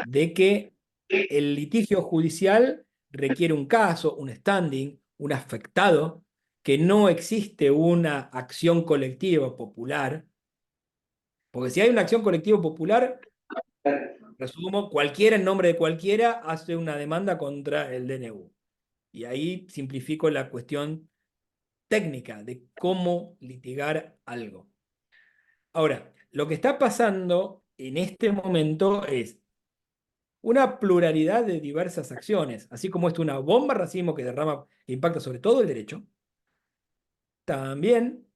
de que el litigio judicial requiere un caso, un standing, un afectado, que no existe una acción colectiva popular, porque si hay una acción colectiva popular, resumo, cualquiera en nombre de cualquiera hace una demanda contra el DNU. Y ahí simplifico la cuestión técnica de cómo litigar algo. Ahora, lo que está pasando en este momento es una pluralidad de diversas acciones, así como es una bomba racimo que impacta sobre todo el derecho, también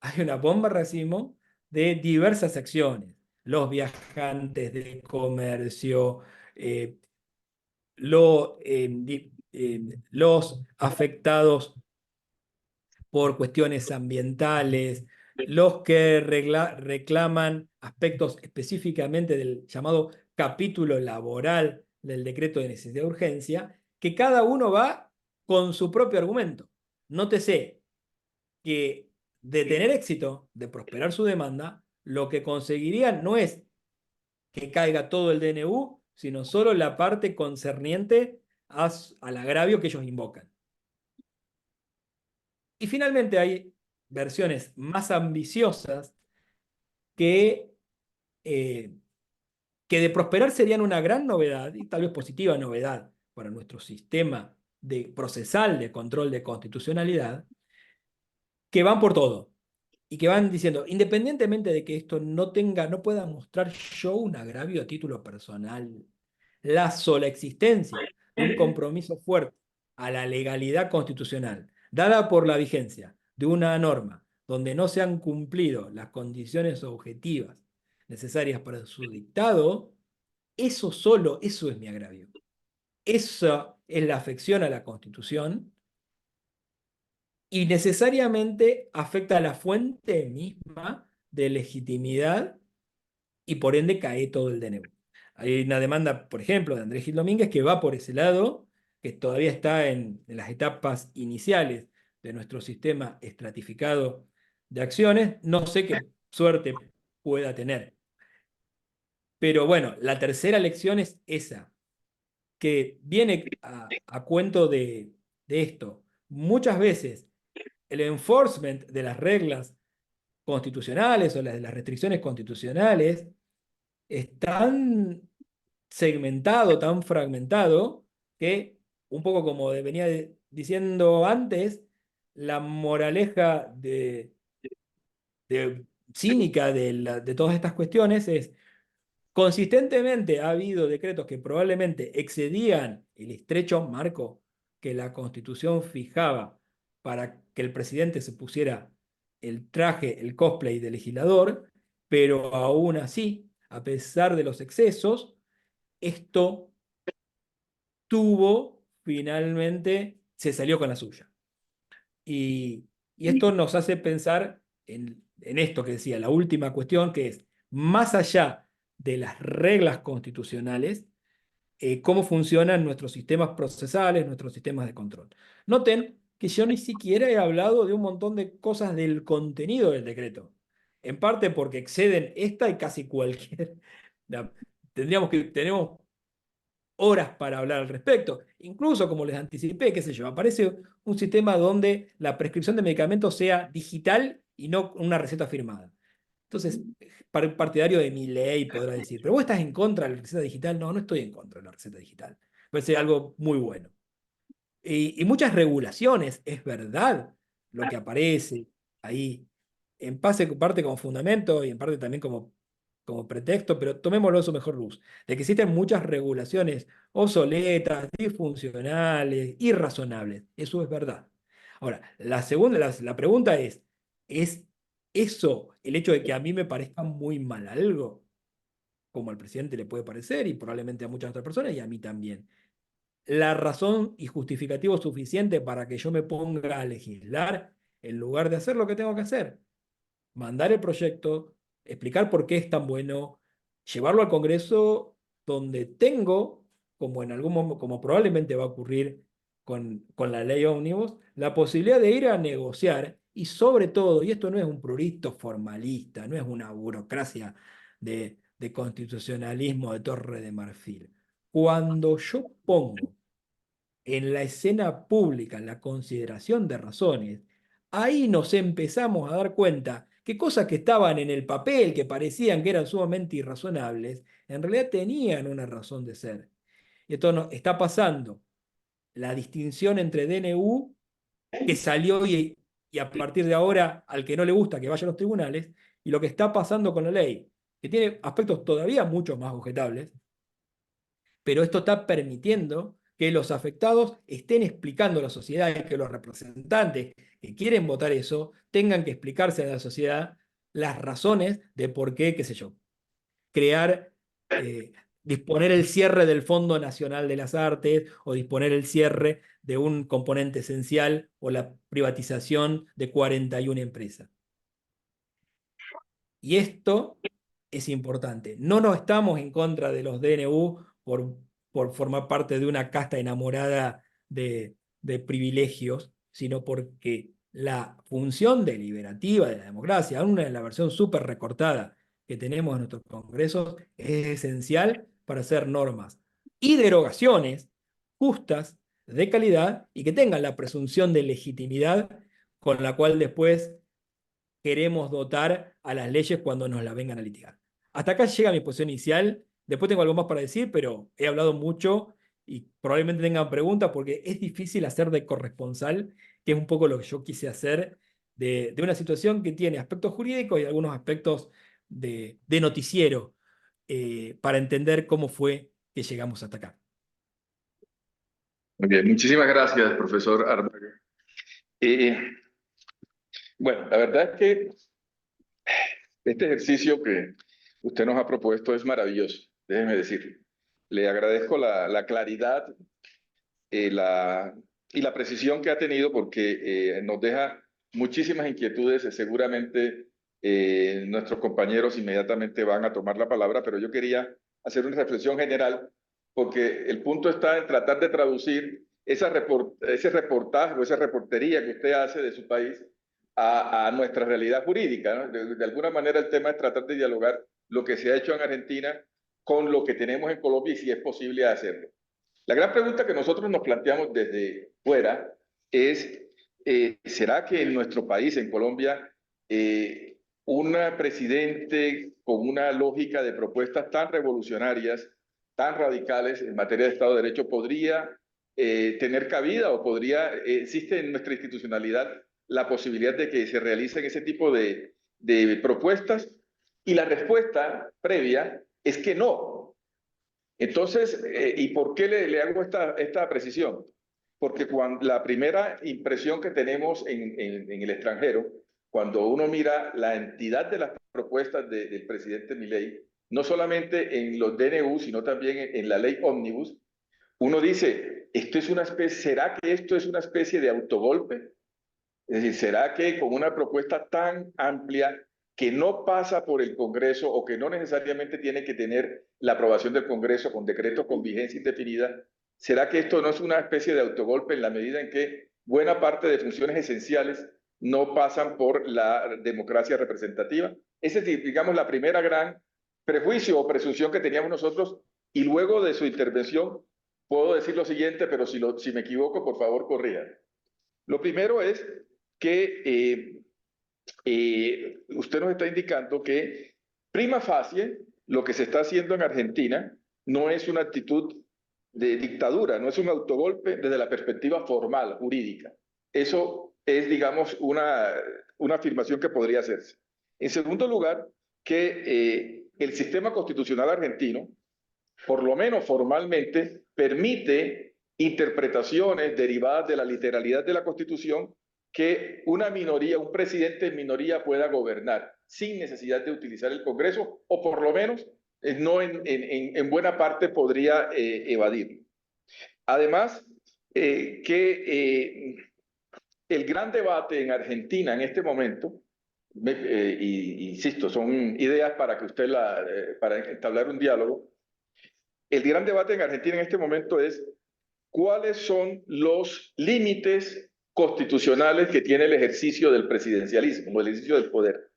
hay una bomba racimo de diversas acciones. Los viajantes de comercio, eh, los afectados por cuestiones ambientales, los que reclaman aspectos específicamente del llamado capítulo laboral del decreto de necesidad de urgencia, que cada uno va con su propio argumento. Nótese que de tener éxito, de prosperar su demanda, lo que conseguirían no es que caiga todo el DNU, sino solo la parte concerniente al agravio que ellos invocan. Y finalmente hay versiones más ambiciosas que, eh, que de prosperar serían una gran novedad, y tal vez positiva novedad para nuestro sistema procesal de control de constitucionalidad, que van por todo. Y que van diciendo, independientemente de que esto no pueda mostrar yo un agravio a título personal, la sola existencia de un compromiso fuerte a la legalidad constitucional, dada por la vigencia de una norma donde no se han cumplido las condiciones objetivas necesarias para su dictado, eso es mi agravio. Eso es la afección a la Constitución y necesariamente afecta a la fuente misma de legitimidad y por ende cae todo el DNU. Hay una demanda, por ejemplo, de Andrés Gil Domínguez que va por ese lado, que todavía está en las etapas iniciales de nuestro sistema estratificado de acciones. No sé qué suerte pueda tener. Pero bueno, la tercera lección es esa, que viene a cuento de esto. Muchas veces el enforcement de las reglas constitucionales o las restricciones constitucionales es tan segmentado, tan fragmentado, que un poco como venía diciendo antes, la moraleja cínica de todas estas cuestiones es: consistentemente ha habido decretos que probablemente excedían el estrecho marco que la Constitución fijaba para que el presidente se pusiera el traje, el cosplay de legislador, pero aún así, a pesar de los excesos, esto finalmente, se salió con la suya. Y esto nos hace pensar en esto que decía, la última cuestión, que es, más allá de las reglas constitucionales, cómo funcionan nuestros sistemas procesales, nuestros sistemas de control. Noten que yo ni siquiera he hablado de un montón de cosas del contenido del decreto, en parte porque exceden esta y casi cualquier... Tenemos horas para hablar al respecto. Incluso, como les anticipé, qué sé yo, aparece un sistema donde la prescripción de medicamentos sea digital y no una receta firmada. Entonces, partidario de mi ley podrá decir, pero vos estás en contra de la receta digital. No, no estoy en contra de la receta digital. Parece algo muy bueno. Y muchas regulaciones, es verdad lo que aparece ahí, en parte como fundamento y en parte también como pretexto, pero tomémoslo en su mejor luz, de que existen muchas regulaciones obsoletas, disfuncionales, irrazonables. Eso es verdad. Ahora, la pregunta ¿es eso el hecho de que a mí me parezca muy mal algo? Como al presidente le puede parecer y probablemente a muchas otras personas y a mí también, la razón y justificativo suficiente para que yo me ponga a legislar en lugar de hacer lo que tengo que hacer: mandar el proyecto, explicar por qué es tan bueno, llevarlo al Congreso donde tengo, como en algún momento, como probablemente va a ocurrir con la ley Ómnibus, la posibilidad de ir a negociar y sobre todo, y esto no es un prurito formalista, no es una burocracia de constitucionalismo de Torre de Marfil. Cuando yo pongo en la escena pública la consideración de razones, ahí nos empezamos a dar cuenta que cosas que estaban en el papel, que parecían que eran sumamente irrazonables, en realidad tenían una razón de ser. Y esto está pasando la distinción entre DNU, que salió y a partir de ahora al que no le gusta que vaya a los tribunales, y lo que está pasando con la ley, que tiene aspectos todavía mucho más objetables, pero esto está permitiendo que los afectados estén explicando a la sociedad y que los representantes que quieren votar eso tengan que explicarse a la sociedad las razones de por qué, qué sé yo, crear, disponer el cierre del Fondo Nacional de las Artes o disponer el cierre de un componente esencial o la privatización de 41 empresas. Y esto es importante. No estamos en contra de los DNU por formar parte de una casta enamorada de privilegios, sino porque la función deliberativa de la democracia, aún en la versión súper recortada que tenemos en nuestros congresos, es esencial para hacer normas y derogaciones justas, de calidad y que tengan la presunción de legitimidad con la cual después queremos dotar a las leyes cuando nos las vengan a litigar. Hasta acá llega mi posición inicial. Después tengo algo más para decir, pero he hablado mucho y probablemente tengan preguntas porque es difícil hacer de corresponsal, que es un poco lo que yo quise hacer de una situación que tiene aspectos jurídicos y algunos aspectos de noticiero, para entender cómo fue que llegamos hasta acá. Muy bien, muchísimas gracias, profesor Armaga. Bueno, la verdad es que este ejercicio que usted nos ha propuesto es maravilloso, déjeme decirle. Le agradezco la claridad y la precisión que ha tenido porque nos deja muchísimas inquietudes. Seguramente nuestros compañeros inmediatamente van a tomar la palabra, pero yo quería hacer una reflexión general porque el punto está en tratar de traducir ese reportaje o esa reportería que usted hace de su país a nuestra realidad jurídica, ¿no? De alguna manera el tema es tratar de dialogar lo que se ha hecho en Argentina con lo que tenemos en Colombia y si es posible hacerlo. La gran pregunta que nosotros nos planteamos desde fuera es, ¿será que en nuestro país, en Colombia, un presidente con una lógica de propuestas tan revolucionarias, tan radicales en materia de Estado de Derecho podría tener cabida o existe en nuestra institucionalidad la posibilidad de que se realicen ese tipo de propuestas? Y la respuesta previa es que no. Entonces, ¿y por qué le hago esta precisión? Porque la primera impresión que tenemos en el extranjero, cuando uno mira la entidad de las propuestas del presidente Milei, no solamente en los DNU, sino también en la ley Omnibus, uno dice, ¿será que esto es una especie de autogolpe? Es decir, ¿será que con una propuesta tan amplia que no pasa por el Congreso o que no necesariamente tiene que tener la aprobación del Congreso con decretos con vigencia indefinida, será que esto no es una especie de autogolpe en la medida en que buena parte de funciones esenciales no pasan por la democracia representativa? Esa es, digamos, la primera gran prejuicio o presunción que teníamos nosotros, y luego de su intervención puedo decir lo siguiente, pero si me equivoco, por favor, corrija. Lo primero es que usted nos está indicando que prima facie lo que se está haciendo en Argentina no es una actitud de dictadura, no es un autogolpe desde la perspectiva formal, jurídica. Eso es, digamos, una afirmación que podría hacerse. En segundo lugar, que el sistema constitucional argentino, por lo menos formalmente, permite interpretaciones derivadas de la literalidad de la Constitución que una minoría, un presidente en minoría pueda gobernar sin necesidad de utilizar el Congreso, o por lo menos no en buena parte podría evadirlo. Además, que el gran debate en Argentina en este momento, insisto, son ideas para que usted para entablar un diálogo, el gran debate en Argentina en este momento es cuáles son los límites constitucionales que tiene el ejercicio del presidencialismo, el ejercicio del poder.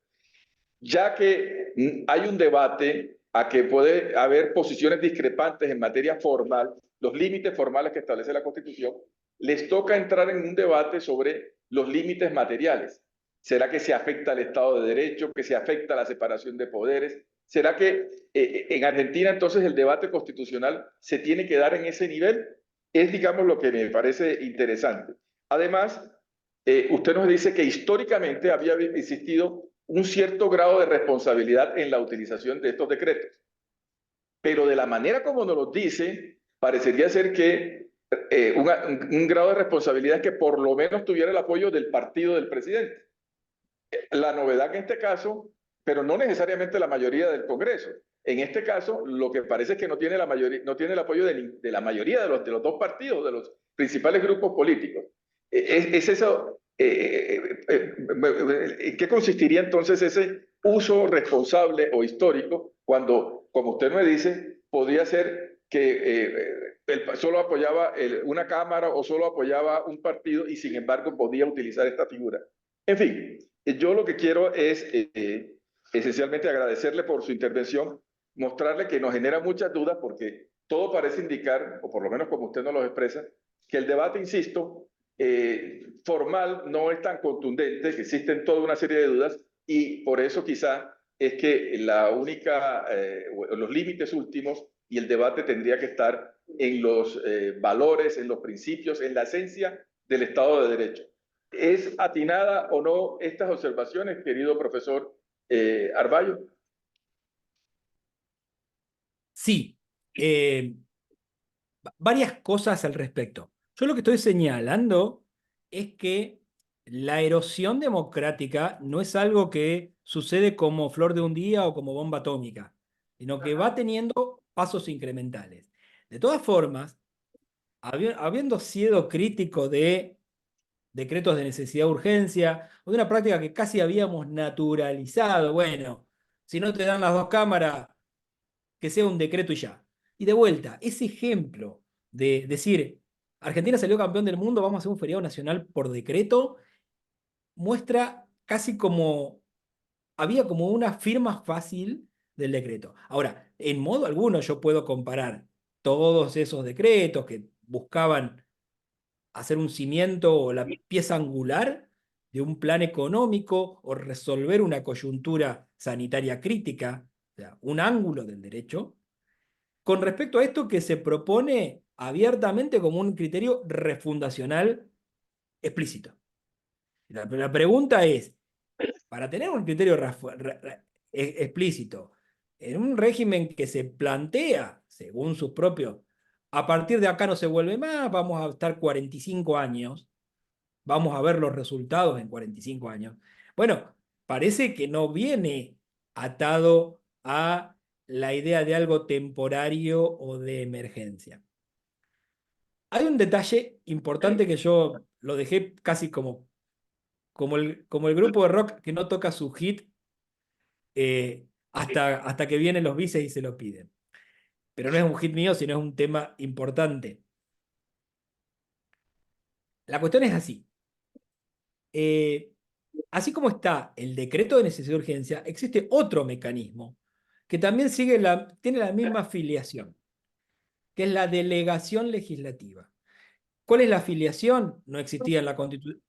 Ya que hay un debate a que puede haber posiciones discrepantes en materia formal, los límites formales que establece la Constitución, les toca entrar en un debate sobre los límites materiales. ¿Será que se afecta al Estado de Derecho, que se afecta a la separación de poderes? ¿Será que en Argentina entonces el debate constitucional se tiene que dar en ese nivel? Es, digamos, lo que me parece interesante. Además, usted nos dice que históricamente había existido un cierto grado de responsabilidad en la utilización de estos decretos. Pero de la manera como nos lo dice, parecería ser que un grado de responsabilidad que por lo menos tuviera el apoyo del partido del presidente. La novedad en este caso, pero no necesariamente la mayoría del Congreso. En este caso, lo que parece es que no tiene el apoyo de la mayoría de los dos partidos, de los principales grupos políticos. ¿Es eso? ¿En qué consistiría entonces ese uso responsable o histórico cuando, como usted me dice, podría ser que solo apoyaba una cámara o solo apoyaba un partido y sin embargo podía utilizar esta figura? En fin, yo lo que quiero es esencialmente agradecerle por su intervención, mostrarle que nos genera muchas dudas porque todo parece indicar, o por lo menos como usted nos lo expresa, que el debate, insisto, formal no es tan contundente, que existen toda una serie de dudas y por eso quizá es que los límites últimos y el debate tendría que estar en los valores, en los principios, en la esencia del Estado de Derecho. ¿Es atinada o no estas observaciones, querido profesor Arballo? Sí, varias cosas al respecto. Yo lo que estoy señalando es que la erosión democrática no es algo que sucede como flor de un día o como bomba atómica, sino que va teniendo pasos incrementales. De todas formas, habiendo sido crítico de decretos de necesidad de urgencia, o de una práctica que casi habíamos naturalizado, bueno, si no te dan las dos cámaras, que sea un decreto y ya. Y de vuelta, ese ejemplo de decir, Argentina salió campeón del mundo, vamos a hacer un feriado nacional por decreto, muestra casi como, había como una firma fácil del decreto. Ahora, en modo alguno yo puedo comparar todos esos decretos que buscaban hacer un cimiento o la pieza angular de un plan económico o resolver una coyuntura sanitaria crítica, o sea, un ángulo del derecho, con respecto a esto que se propone abiertamente como un criterio refundacional explícito. La pregunta es, para tener un criterio explícito en un régimen que se plantea, según sus propios, a partir de acá no se vuelve más, vamos a estar 45 años, vamos a ver los resultados en 45 años. Bueno, parece que no viene atado a la idea de algo temporario o de emergencia. Hay un detalle importante que yo lo dejé casi como el grupo de rock que no toca su hit hasta que vienen los bices y se lo piden. Pero no es un hit mío, sino es un tema importante. La cuestión es así. Eh, Así como está el decreto de necesidad de urgencia, existe otro mecanismo que también tiene la misma filiación, que es la delegación legislativa. ¿Cuál es la filiación? No existía en la Constitución.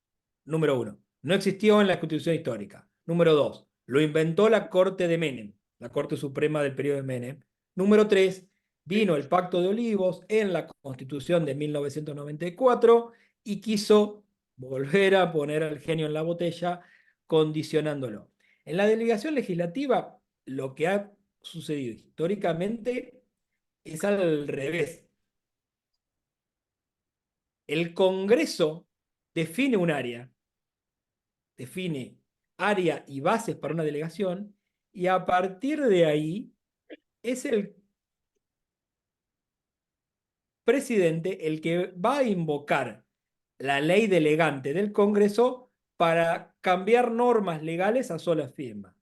Número uno, no existió en la Constitución histórica. Número dos, lo inventó la Corte de Menem, la Corte Suprema del periodo de Menem. Número tres, vino el Pacto de Olivos en la Constitución de 1994 y quiso volver a poner al genio en la botella, condicionándolo. En la delegación legislativa, lo que ha sucedido históricamente es al revés. El Congreso define un área, define área y bases para una delegación, y a partir de ahí es el presidente el que va a invocar la ley delegante del Congreso para cambiar normas legales a sola firma.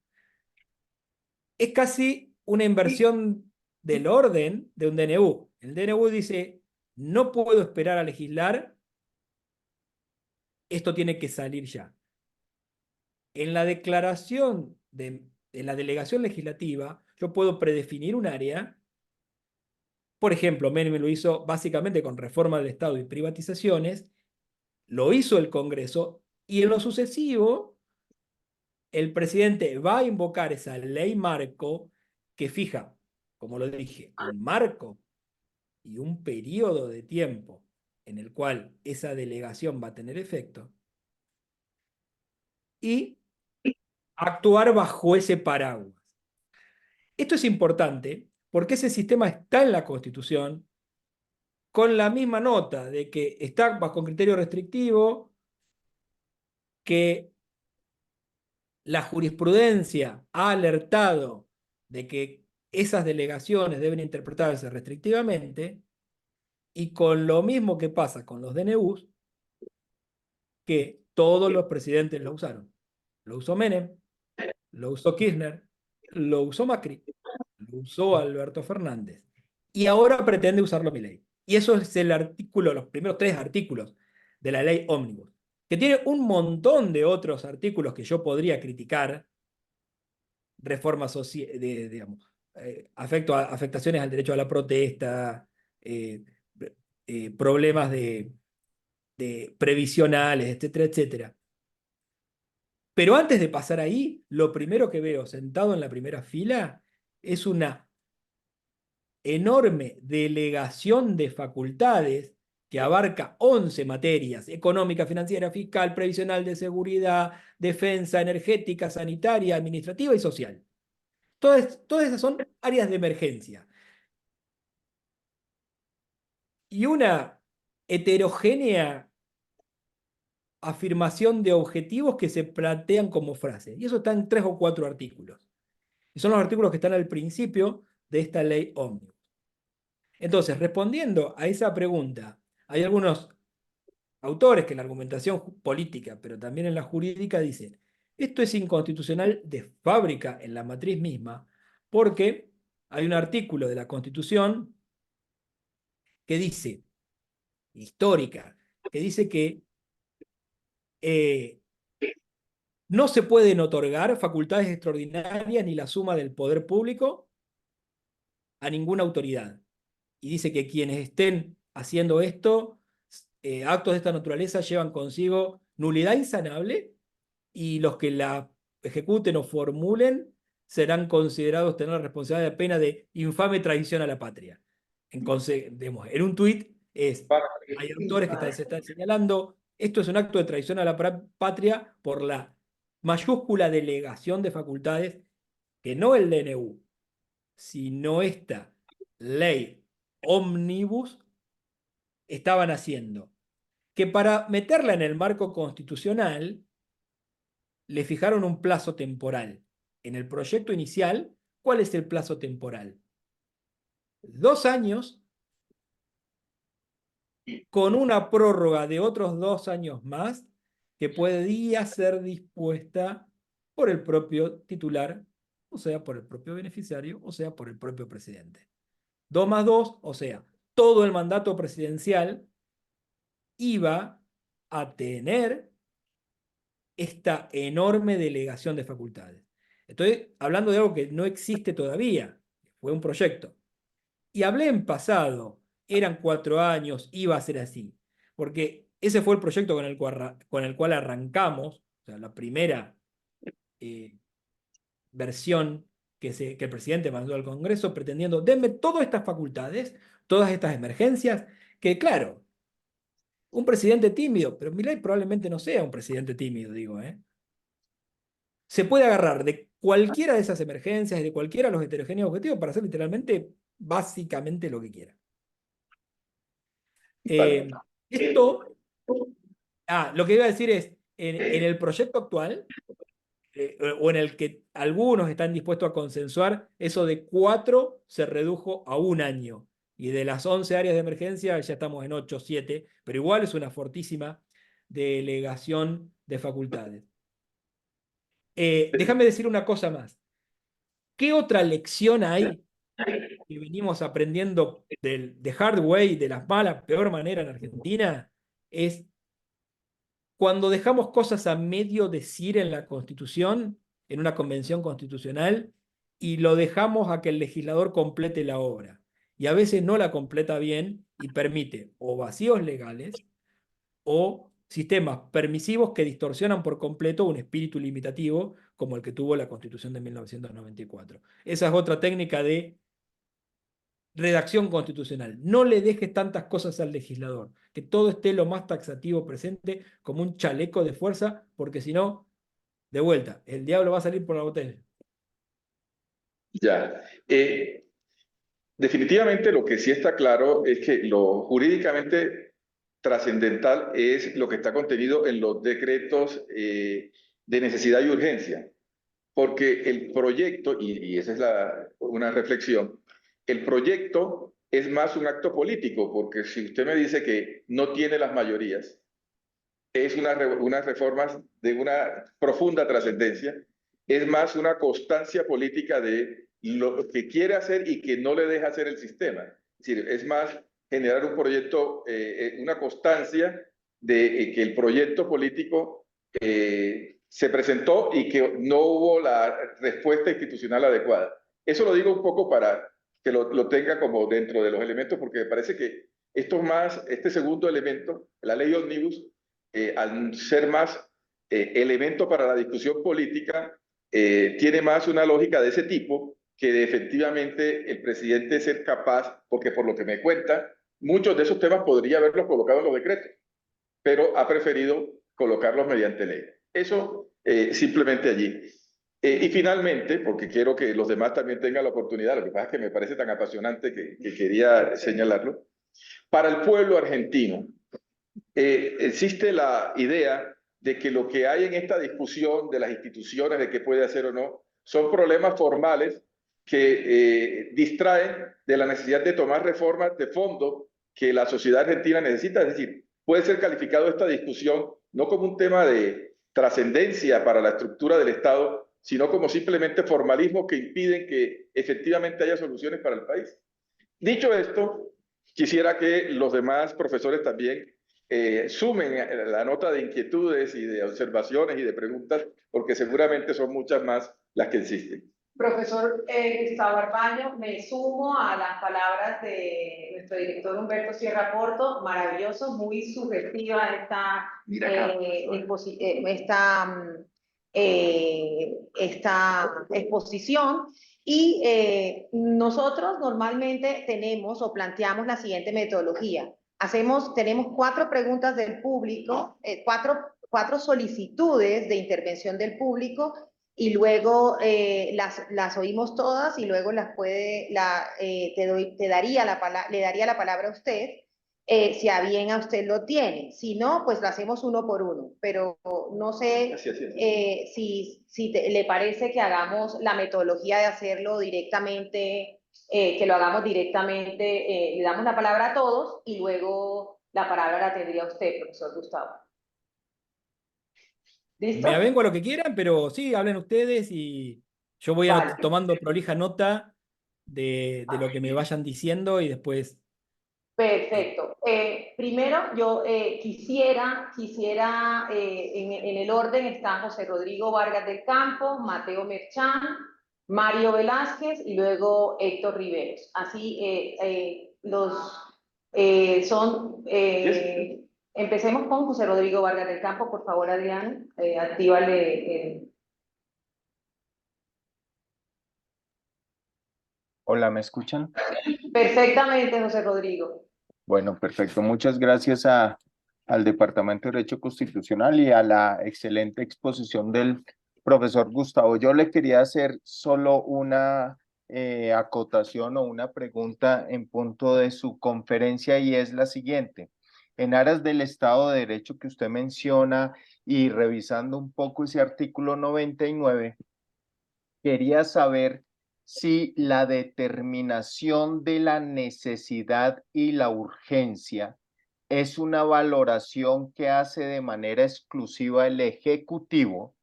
Es casi una inversión del orden de un DNU. El DNU dice, no puedo esperar a legislar, esto tiene que salir ya. En la declaración de la delegación legislativa, yo puedo predefinir un área. Por ejemplo, Menem lo hizo básicamente con reforma del Estado y privatizaciones, lo hizo el Congreso, y en lo sucesivo, el presidente va a invocar esa ley marco que fija, como lo dije, un marco y un periodo de tiempo en el cual esa delegación va a tener efecto, y actuar bajo ese paraguas. Esto es importante porque ese sistema está en la Constitución con la misma nota de que está bajo criterio restrictivo, que la jurisprudencia ha alertado de que esas delegaciones deben interpretarse restrictivamente, y con lo mismo que pasa con los DNUs, que todos los presidentes lo usaron. Lo usó Menem, lo usó Kirchner, lo usó Macri, lo usó Alberto Fernández, y ahora pretende usarlo Milei. Y eso es el artículo, los primeros 3 artículos de la ley Ómnibus, que tiene un montón de otros artículos que yo podría criticar, reformas digamos, afectaciones al derecho a la protesta, eh, problemas de previsionales, etcétera, etcétera. Pero antes de pasar ahí, lo primero que veo sentado en la primera fila es una enorme delegación de facultades que abarca 11 materias: económica, financiera, fiscal, previsional, de seguridad, defensa, energética, sanitaria, administrativa y social. Todas esas son áreas de emergencia. Y una heterogénea afirmación de objetivos que se plantean como frase. Y eso está en 3 o 4 artículos. Y son los artículos que están al principio de esta ley Ómnibus. Entonces, respondiendo a esa pregunta, hay algunos autores que en la argumentación política, pero también en la jurídica, dicen, esto es inconstitucional de fábrica en la matriz misma, porque hay un artículo de la Constitución que dice, histórica, que dice que no se pueden otorgar facultades extraordinarias ni la suma del poder público a ninguna autoridad. Y dice que quienes estén haciendo esto, actos de esta naturaleza, llevan consigo nulidad insanable y los que la ejecuten o formulen serán considerados tener la responsabilidad de pena de infame traición a la patria. En un tuit hay autores que se están señalando, esto es un acto de traición a la patria por la mayúscula delegación de facultades que no el DNU, sino esta ley ómnibus estaban haciendo. Que para meterla en el marco constitucional le fijaron un plazo temporal. En el proyecto inicial, ¿cuál es el plazo temporal? 2 años con una prórroga de otros 2 años más que podía ser dispuesta por el propio titular, o sea, por el propio beneficiario, o sea, por el propio presidente. 2 más 2, o sea, todo el mandato presidencial iba a tener esta enorme delegación de facultades. Estoy hablando de algo que no existe todavía, fue un proyecto. Y hablé en pasado, eran 4 años, iba a ser así, porque ese fue el proyecto con el cual arrancamos, o sea, la primera versión que el presidente mandó al Congreso, pretendiendo, denme todas estas facultades, todas estas emergencias, que claro, un presidente tímido, pero Milei probablemente no sea un presidente tímido, digo, se puede agarrar de cualquiera de esas emergencias y de cualquiera de los heterogéneos objetivos para hacer literalmente, básicamente lo que quiera. Esto, lo que iba a decir es, en el proyecto actual, o en el que algunos están dispuestos a consensuar, eso de 4 se redujo a 1 año. Y de las 11 áreas de emergencia ya estamos en 8, 7, pero igual es una fortísima delegación de facultades. Déjame decir una cosa más. ¿Qué otra lección hay que venimos aprendiendo de hard way, de las malas, peor manera en Argentina? Es cuando dejamos cosas a medio decir en la Constitución, en una convención constitucional, y lo dejamos a que el legislador complete la obra. Y a veces no la completa bien y permite o vacíos legales o sistemas permisivos que distorsionan por completo un espíritu limitativo como el que tuvo la Constitución de 1994. Esa es otra técnica de redacción constitucional. No le dejes tantas cosas al legislador, que todo esté lo más taxativo presente como un chaleco de fuerza, porque si no, de vuelta, el diablo va a salir por la botella. Ya. Definitivamente lo que sí está claro es que lo jurídicamente trascendental es lo que está contenido en los decretos de necesidad y urgencia, porque el proyecto, y esa es una reflexión, el proyecto es más un acto político, porque si usted me dice que no tiene las mayorías, es unas reformas de una profunda trascendencia, es más una constancia política de lo que quiere hacer y que no le deja hacer el sistema. Es decir, es más generar un proyecto, una constancia de que el proyecto político se presentó y que no hubo la respuesta institucional adecuada. Eso lo digo un poco para que lo tenga como dentro de los elementos, porque me parece que este segundo elemento, la ley Omnibus, al ser más elemento para la discusión política, tiene más una lógica de ese tipo que de efectivamente el presidente ser capaz, porque por lo que me cuenta, muchos de esos temas podría haberlos colocado en los decretos, pero ha preferido colocarlos mediante ley. Eso simplemente allí. Y finalmente, porque quiero que los demás también tengan la oportunidad, lo que pasa es que me parece tan apasionante que quería señalarlo, para el pueblo argentino, existe la idea de que lo que hay en esta discusión de las instituciones, de qué puede hacer o no, son problemas formales que distraen de la necesidad de tomar reformas de fondo que la sociedad argentina necesita. Es decir, puede ser calificado esta discusión no como un tema de trascendencia para la estructura del Estado, sino como simplemente formalismo que impiden que efectivamente haya soluciones para el país. Dicho esto, quisiera que los demás profesores también sumen la nota de inquietudes y de observaciones y de preguntas, porque seguramente son muchas más las que existen. Profesor Gustavo Arbaño, me sumo a las palabras de nuestro director Humberto Sierra Porto, maravilloso, muy sugestiva esta exposición. Y nosotros normalmente tenemos o planteamos la siguiente metodología. Tenemos 4 preguntas del público, cuatro solicitudes de intervención del público, y luego las oímos todas y luego le daría la palabra a usted, si a bien a usted lo tiene. Si no, pues lo hacemos uno por uno, pero no sé si le parece que hagamos la metodología de hacerlo directamente, que lo hagamos directamente, le damos la palabra a todos y luego la palabra la tendría usted, profesor Gustavo. ¿Listo? Me avengo a lo que quieran, pero sí, hablen ustedes y yo voy Vale. tomando prolija nota de lo que me vayan diciendo y después... Perfecto. Primero, yo quisiera en el orden están José Rodrigo Vargas del Campo, Mateo Merchán, Mario Velázquez y luego Héctor Riveros. Así son... empecemos con José Rodrigo Vargas del Campo, por favor, Adriana. Actívale. Hola, ¿me escuchan? Perfectamente, José Rodrigo. Bueno, perfecto. Muchas gracias al Departamento de Derecho Constitucional y a la excelente exposición del profesor Gustavo. Yo le quería hacer solo una acotación o una pregunta en punto de su conferencia, y es la siguiente. En aras del Estado de Derecho que usted menciona y revisando un poco ese artículo 99, quería saber si la determinación de la necesidad y la urgencia es una valoración que hace de manera exclusiva el Ejecutivo,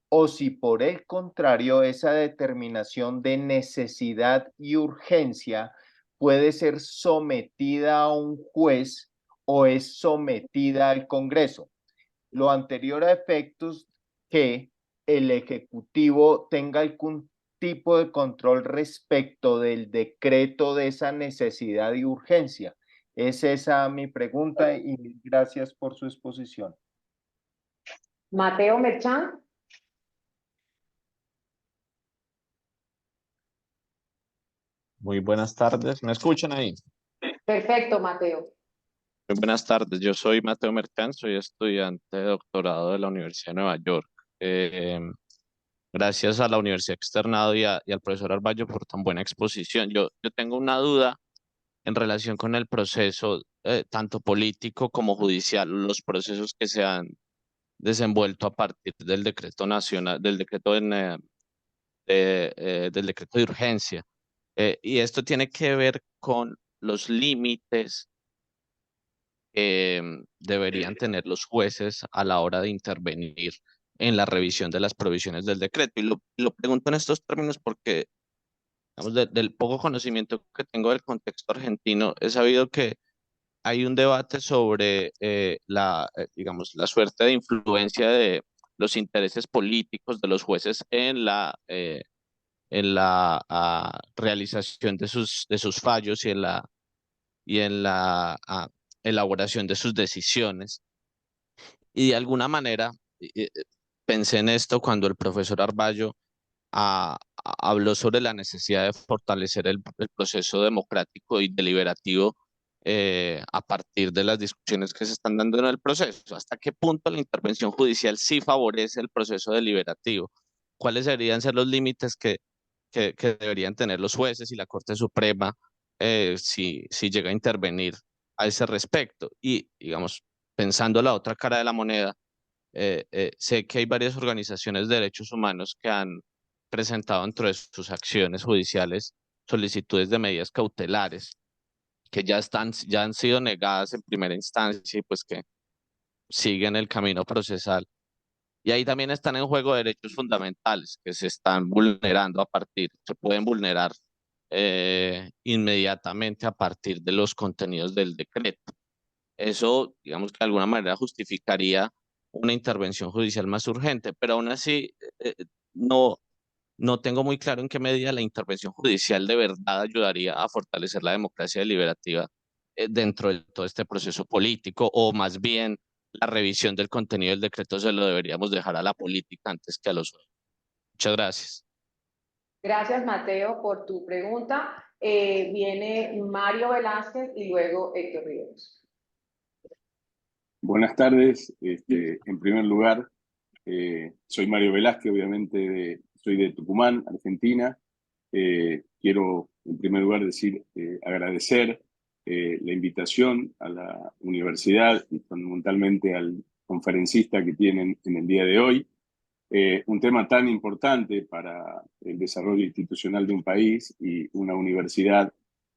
o si por el contrario esa determinación de necesidad y urgencia puede ser sometida a un juez o es sometida al Congreso. Lo anterior a efectos que el Ejecutivo tenga algún tipo de control respecto del decreto de esa necesidad y urgencia. Es esa mi pregunta y gracias por su exposición. Mateo Merchán. Muy buenas tardes. ¿Me escuchan ahí? Perfecto, Mateo. Muy buenas tardes. Yo soy Mateo Mercán, soy estudiante de doctorado de la Universidad de Nueva York. Eh, Gracias a la Universidad Externado y al profesor Arballo por tan buena exposición. Yo tengo una duda en relación con el proceso, tanto político como judicial, los procesos que se han desenvuelto a partir del decreto nacional, del decreto de urgencia. Y esto tiene que ver con los límites que deberían tener los jueces a la hora de intervenir en la revisión de las provisiones del decreto. Y lo pregunto en estos términos porque, digamos, del poco conocimiento que tengo del contexto argentino, he sabido que hay un debate sobre digamos, la suerte de influencia de los intereses políticos de los jueces en la realización de sus fallos y en la elaboración de sus decisiones. Y de alguna manera pensé en esto cuando el profesor Arballo habló sobre la necesidad de fortalecer el proceso democrático y deliberativo a partir de las discusiones que se están dando en el proceso. ¿Hasta qué punto la intervención judicial sí favorece el proceso deliberativo? ¿Cuáles deberían ser los límites que deberían tener los jueces y la Corte Suprema si llega a intervenir a ese respecto? Y, digamos, pensando la otra cara de la moneda, sé que hay varias organizaciones de derechos humanos que han presentado dentro de sus acciones judiciales solicitudes de medidas cautelares que ya han sido negadas en primera instancia y pues que siguen el camino procesal. Y ahí también están en juego derechos fundamentales que se están vulnerando se pueden vulnerar inmediatamente a partir de los contenidos del decreto. Eso, digamos que de alguna manera justificaría una intervención judicial más urgente, pero aún así no, no tengo muy claro en qué medida la intervención judicial de verdad ayudaría a fortalecer la democracia deliberativa dentro de todo este proceso político, o más bien la revisión del contenido del decreto se lo deberíamos dejar a la política antes que a los jueces. Muchas gracias. Gracias, Mateo, por tu pregunta. Viene Mario Velázquez y luego Héctor Ríos. Buenas tardes. En primer lugar, soy Mario Velázquez, obviamente soy de Tucumán, Argentina. Quiero, en primer lugar, agradecer la invitación a la universidad y fundamentalmente al conferencista que tienen en el día de hoy. Un tema tan importante para el desarrollo institucional de un país y una universidad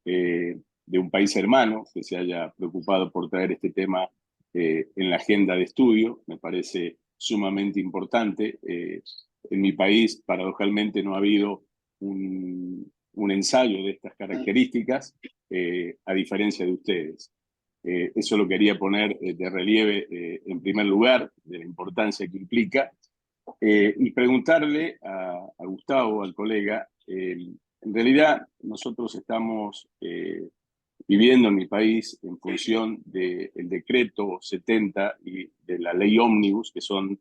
de un país hermano que se haya preocupado por traer este tema en la agenda de estudio, me parece sumamente importante. En mi país, paradojalmente, no ha habido un ensayo de estas características, a diferencia de ustedes. Eso lo quería poner de relieve en primer lugar, de la importancia que implica. Y preguntarle a Gustavo, al colega, en realidad nosotros estamos viviendo en mi país en función del decreto 70 y de la ley ómnibus, que son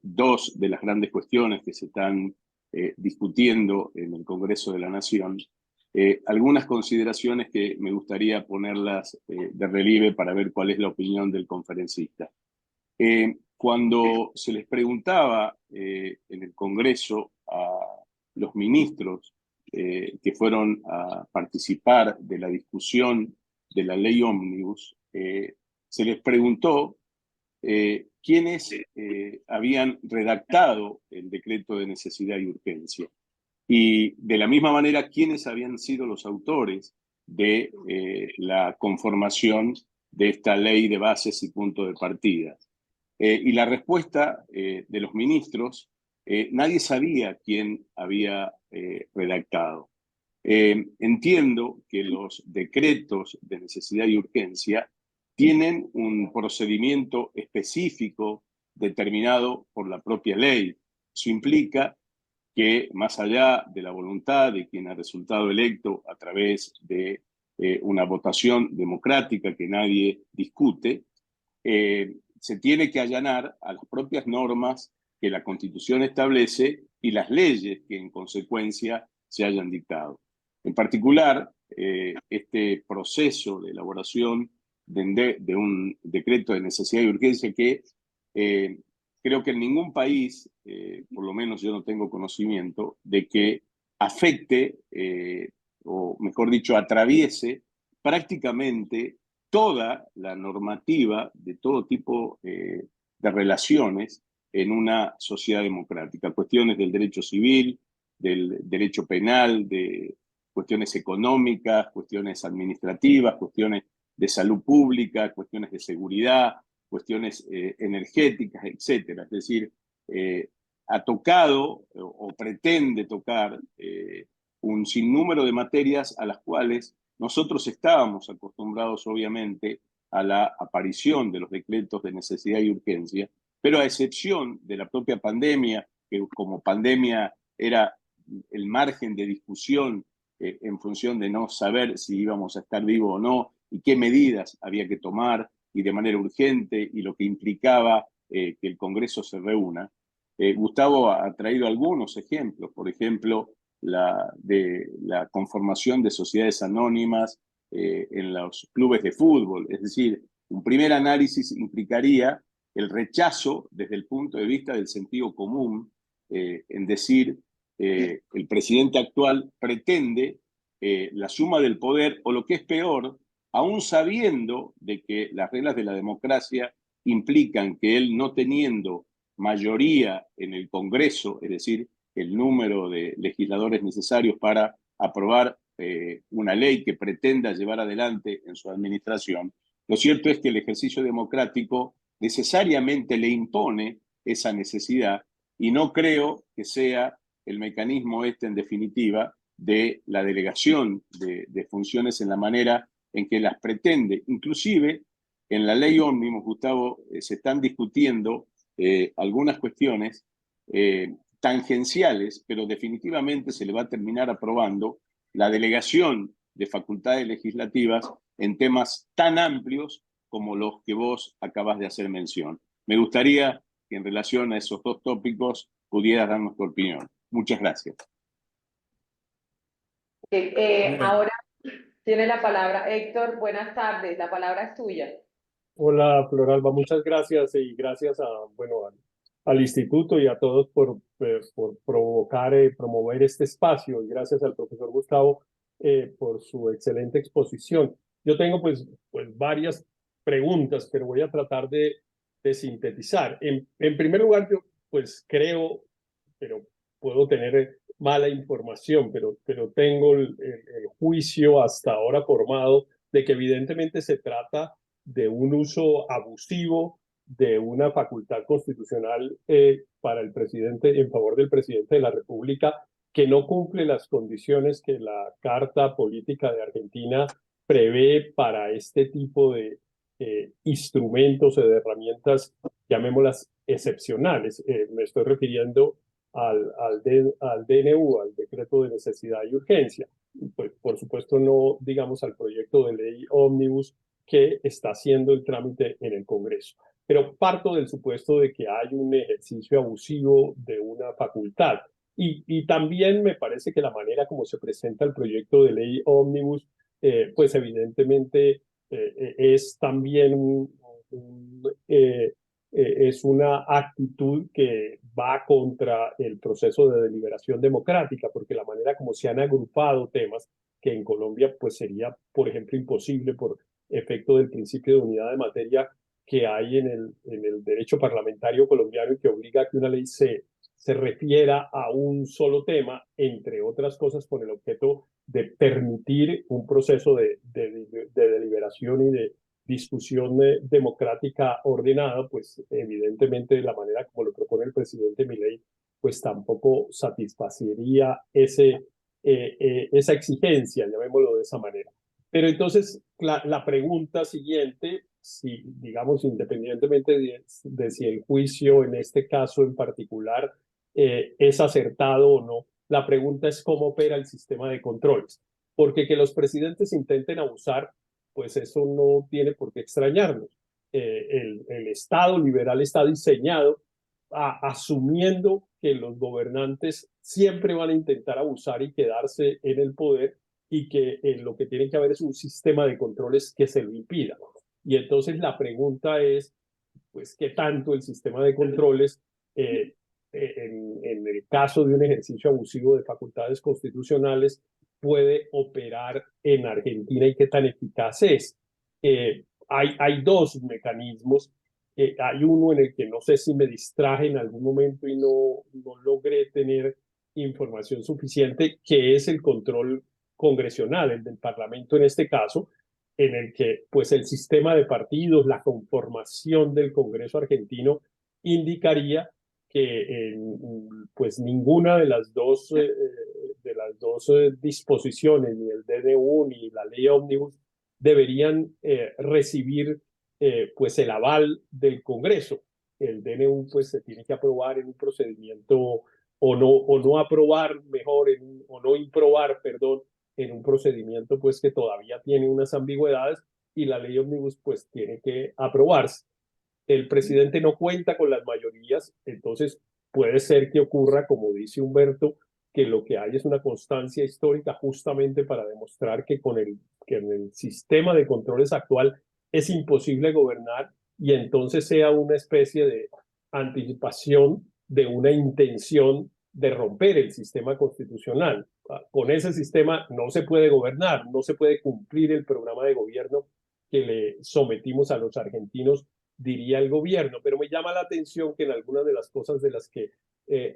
dos de las grandes cuestiones que se están discutiendo en el Congreso de la Nación. Algunas consideraciones que me gustaría ponerlas de relieve para ver cuál es la opinión del conferencista. Cuando se les preguntaba en el Congreso a los ministros que fueron a participar de la discusión de la ley ómnibus, se les preguntó quiénes habían redactado el decreto de necesidad y urgencia. Y de la misma manera, quiénes habían sido los autores de la conformación de esta ley de bases y punto de partida. Y la respuesta de los ministros, nadie sabía quién había redactado. Entiendo que los decretos de necesidad y urgencia tienen un procedimiento específico determinado por la propia ley. Eso implica que, más allá de la voluntad de quien ha resultado electo a través de una votación democrática que nadie discute, se tiene que allanar a las propias normas que la Constitución establece y las leyes que en consecuencia se hayan dictado. En particular, este proceso de elaboración de un decreto de necesidad y urgencia que creo que en ningún país, por lo menos yo no tengo conocimiento, de que afecte, o mejor dicho, atraviese prácticamente toda la normativa de todo tipo de relaciones en una sociedad democrática. Cuestiones del derecho civil, del derecho penal, de cuestiones económicas, cuestiones administrativas, cuestiones de salud pública, cuestiones de seguridad, cuestiones energéticas, etcétera. Es decir, ha tocado o pretende tocar un sinnúmero de materias a las cuales nosotros estábamos acostumbrados, obviamente, a la aparición de los decretos de necesidad y urgencia, pero a excepción de la propia pandemia, que como pandemia era el margen de discusión en función de no saber si íbamos a estar vivos o no y qué medidas había que tomar y de manera urgente y lo que implicaba que el Congreso se reúna. Gustavo ha traído algunos ejemplos, por ejemplo, de la conformación de sociedades anónimas en los clubes de fútbol. Es decir, un primer análisis implicaría el rechazo desde el punto de vista del sentido común, en decir, el presidente actual pretende la suma del poder, o lo que es peor, aún sabiendo de que las reglas de la democracia implican que él, no teniendo mayoría en el Congreso, es decir, el número de legisladores necesarios para aprobar una ley que pretenda llevar adelante en su administración, lo cierto es que el ejercicio democrático necesariamente le impone esa necesidad, y no creo que sea el mecanismo en definitiva, de la delegación de funciones en la manera en que las pretende. Inclusive, En la ley ómnibus, Gustavo, se están discutiendo algunas cuestiones tangenciales, pero definitivamente se le va a terminar aprobando la delegación de facultades legislativas en temas tan amplios como los que vos acabas de hacer mención. Me gustaría que en relación a esos dos tópicos pudieras darnos tu opinión. Muchas gracias. Ahora tiene la palabra Héctor. Buenas tardes, la palabra es tuya. Hola, Floralba, muchas gracias y gracias al instituto y a todos por provocar, promover este espacio y gracias al profesor Gustavo por su excelente exposición. Yo tengo pues varias preguntas, pero voy a tratar de sintetizar. En primer lugar, yo pues creo, pero puedo tener mala información, pero tengo el juicio hasta ahora formado de que evidentemente se trata de un uso abusivo de una facultad constitucional para el presidente, en favor del presidente de la República, que no cumple las condiciones que la Carta Política de Argentina prevé para este tipo de instrumentos o de herramientas, llamémoslas excepcionales. Me estoy refiriendo al DNU, al Decreto de Necesidad y Urgencia. Pues, por supuesto, no, digamos, al proyecto de ley ómnibus que está haciendo el trámite en el Congreso. Pero parto del supuesto de que hay un ejercicio abusivo de una facultad. Y también me parece que la manera como se presenta el proyecto de ley ómnibus, pues evidentemente es también es una actitud que va contra el proceso de deliberación democrática, porque la manera como se han agrupado temas que en Colombia pues sería, por ejemplo, imposible por efecto del principio de unidad de materia que hay en el derecho parlamentario colombiano y que obliga a que una ley se refiera a un solo tema, entre otras cosas, con el objeto de permitir un proceso de deliberación y de discusión democrática ordenada, pues evidentemente la manera como lo propone el presidente Milei, pues tampoco satisfacería esa exigencia, llamémoslo de esa manera. Pero entonces la pregunta siguiente, si, digamos, independientemente de si el juicio en este caso en particular es acertado o no, la pregunta es cómo opera el sistema de controles. Porque que los presidentes intenten abusar, pues eso no tiene por qué extrañarnos. El Estado liberal está diseñado asumiendo que los gobernantes siempre van a intentar abusar y quedarse en el poder y que lo que tiene que haber es un sistema de controles que se lo impida. Y entonces la pregunta es, pues, ¿qué tanto el sistema de controles en el caso de un ejercicio abusivo de facultades constitucionales puede operar en Argentina y qué tan eficaz es? Hay dos mecanismos. Hay uno en el que no sé si me distraje en algún momento y no logré tener información suficiente, que es el control congresional, el del Parlamento en este caso, en el que pues el sistema de partidos, la conformación del Congreso argentino indicaría que pues ninguna de las dos disposiciones, ni el DNU ni la ley ómnibus, deberían recibir pues el aval del Congreso. El DNU pues se tiene que aprobar en un procedimiento o no aprobar mejor, o no improbar, perdón, en un procedimiento pues que todavía tiene unas ambigüedades y la ley ómnibus pues tiene que aprobarse. El presidente no cuenta con las mayorías, entonces puede ser que ocurra, como dice Humberto, que lo que hay es una constancia histórica justamente para demostrar que en el sistema de controles actual es imposible gobernar y entonces sea una especie de anticipación de una intención de romper el sistema constitucional. Con ese sistema no se puede gobernar, no se puede cumplir el programa de gobierno que le sometimos a los argentinos, diría el gobierno. Pero me llama la atención que en algunas de las cosas de las que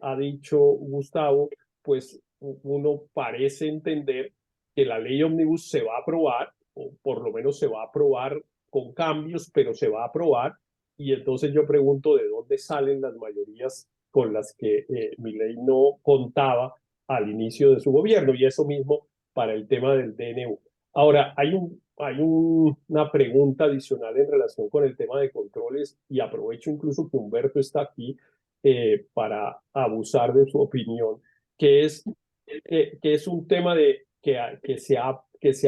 ha dicho Gustavo, pues uno parece entender que la ley ómnibus se va a aprobar, o por lo menos se va a aprobar con cambios, pero se va a aprobar. Y entonces yo pregunto de dónde salen las mayorías con las que Milei no contaba al inicio de su gobierno, y eso mismo para el tema del DNU. Ahora, hay hay una pregunta adicional en relación con el tema de controles y aprovecho incluso que Humberto está aquí para abusar de su opinión, que es un tema que se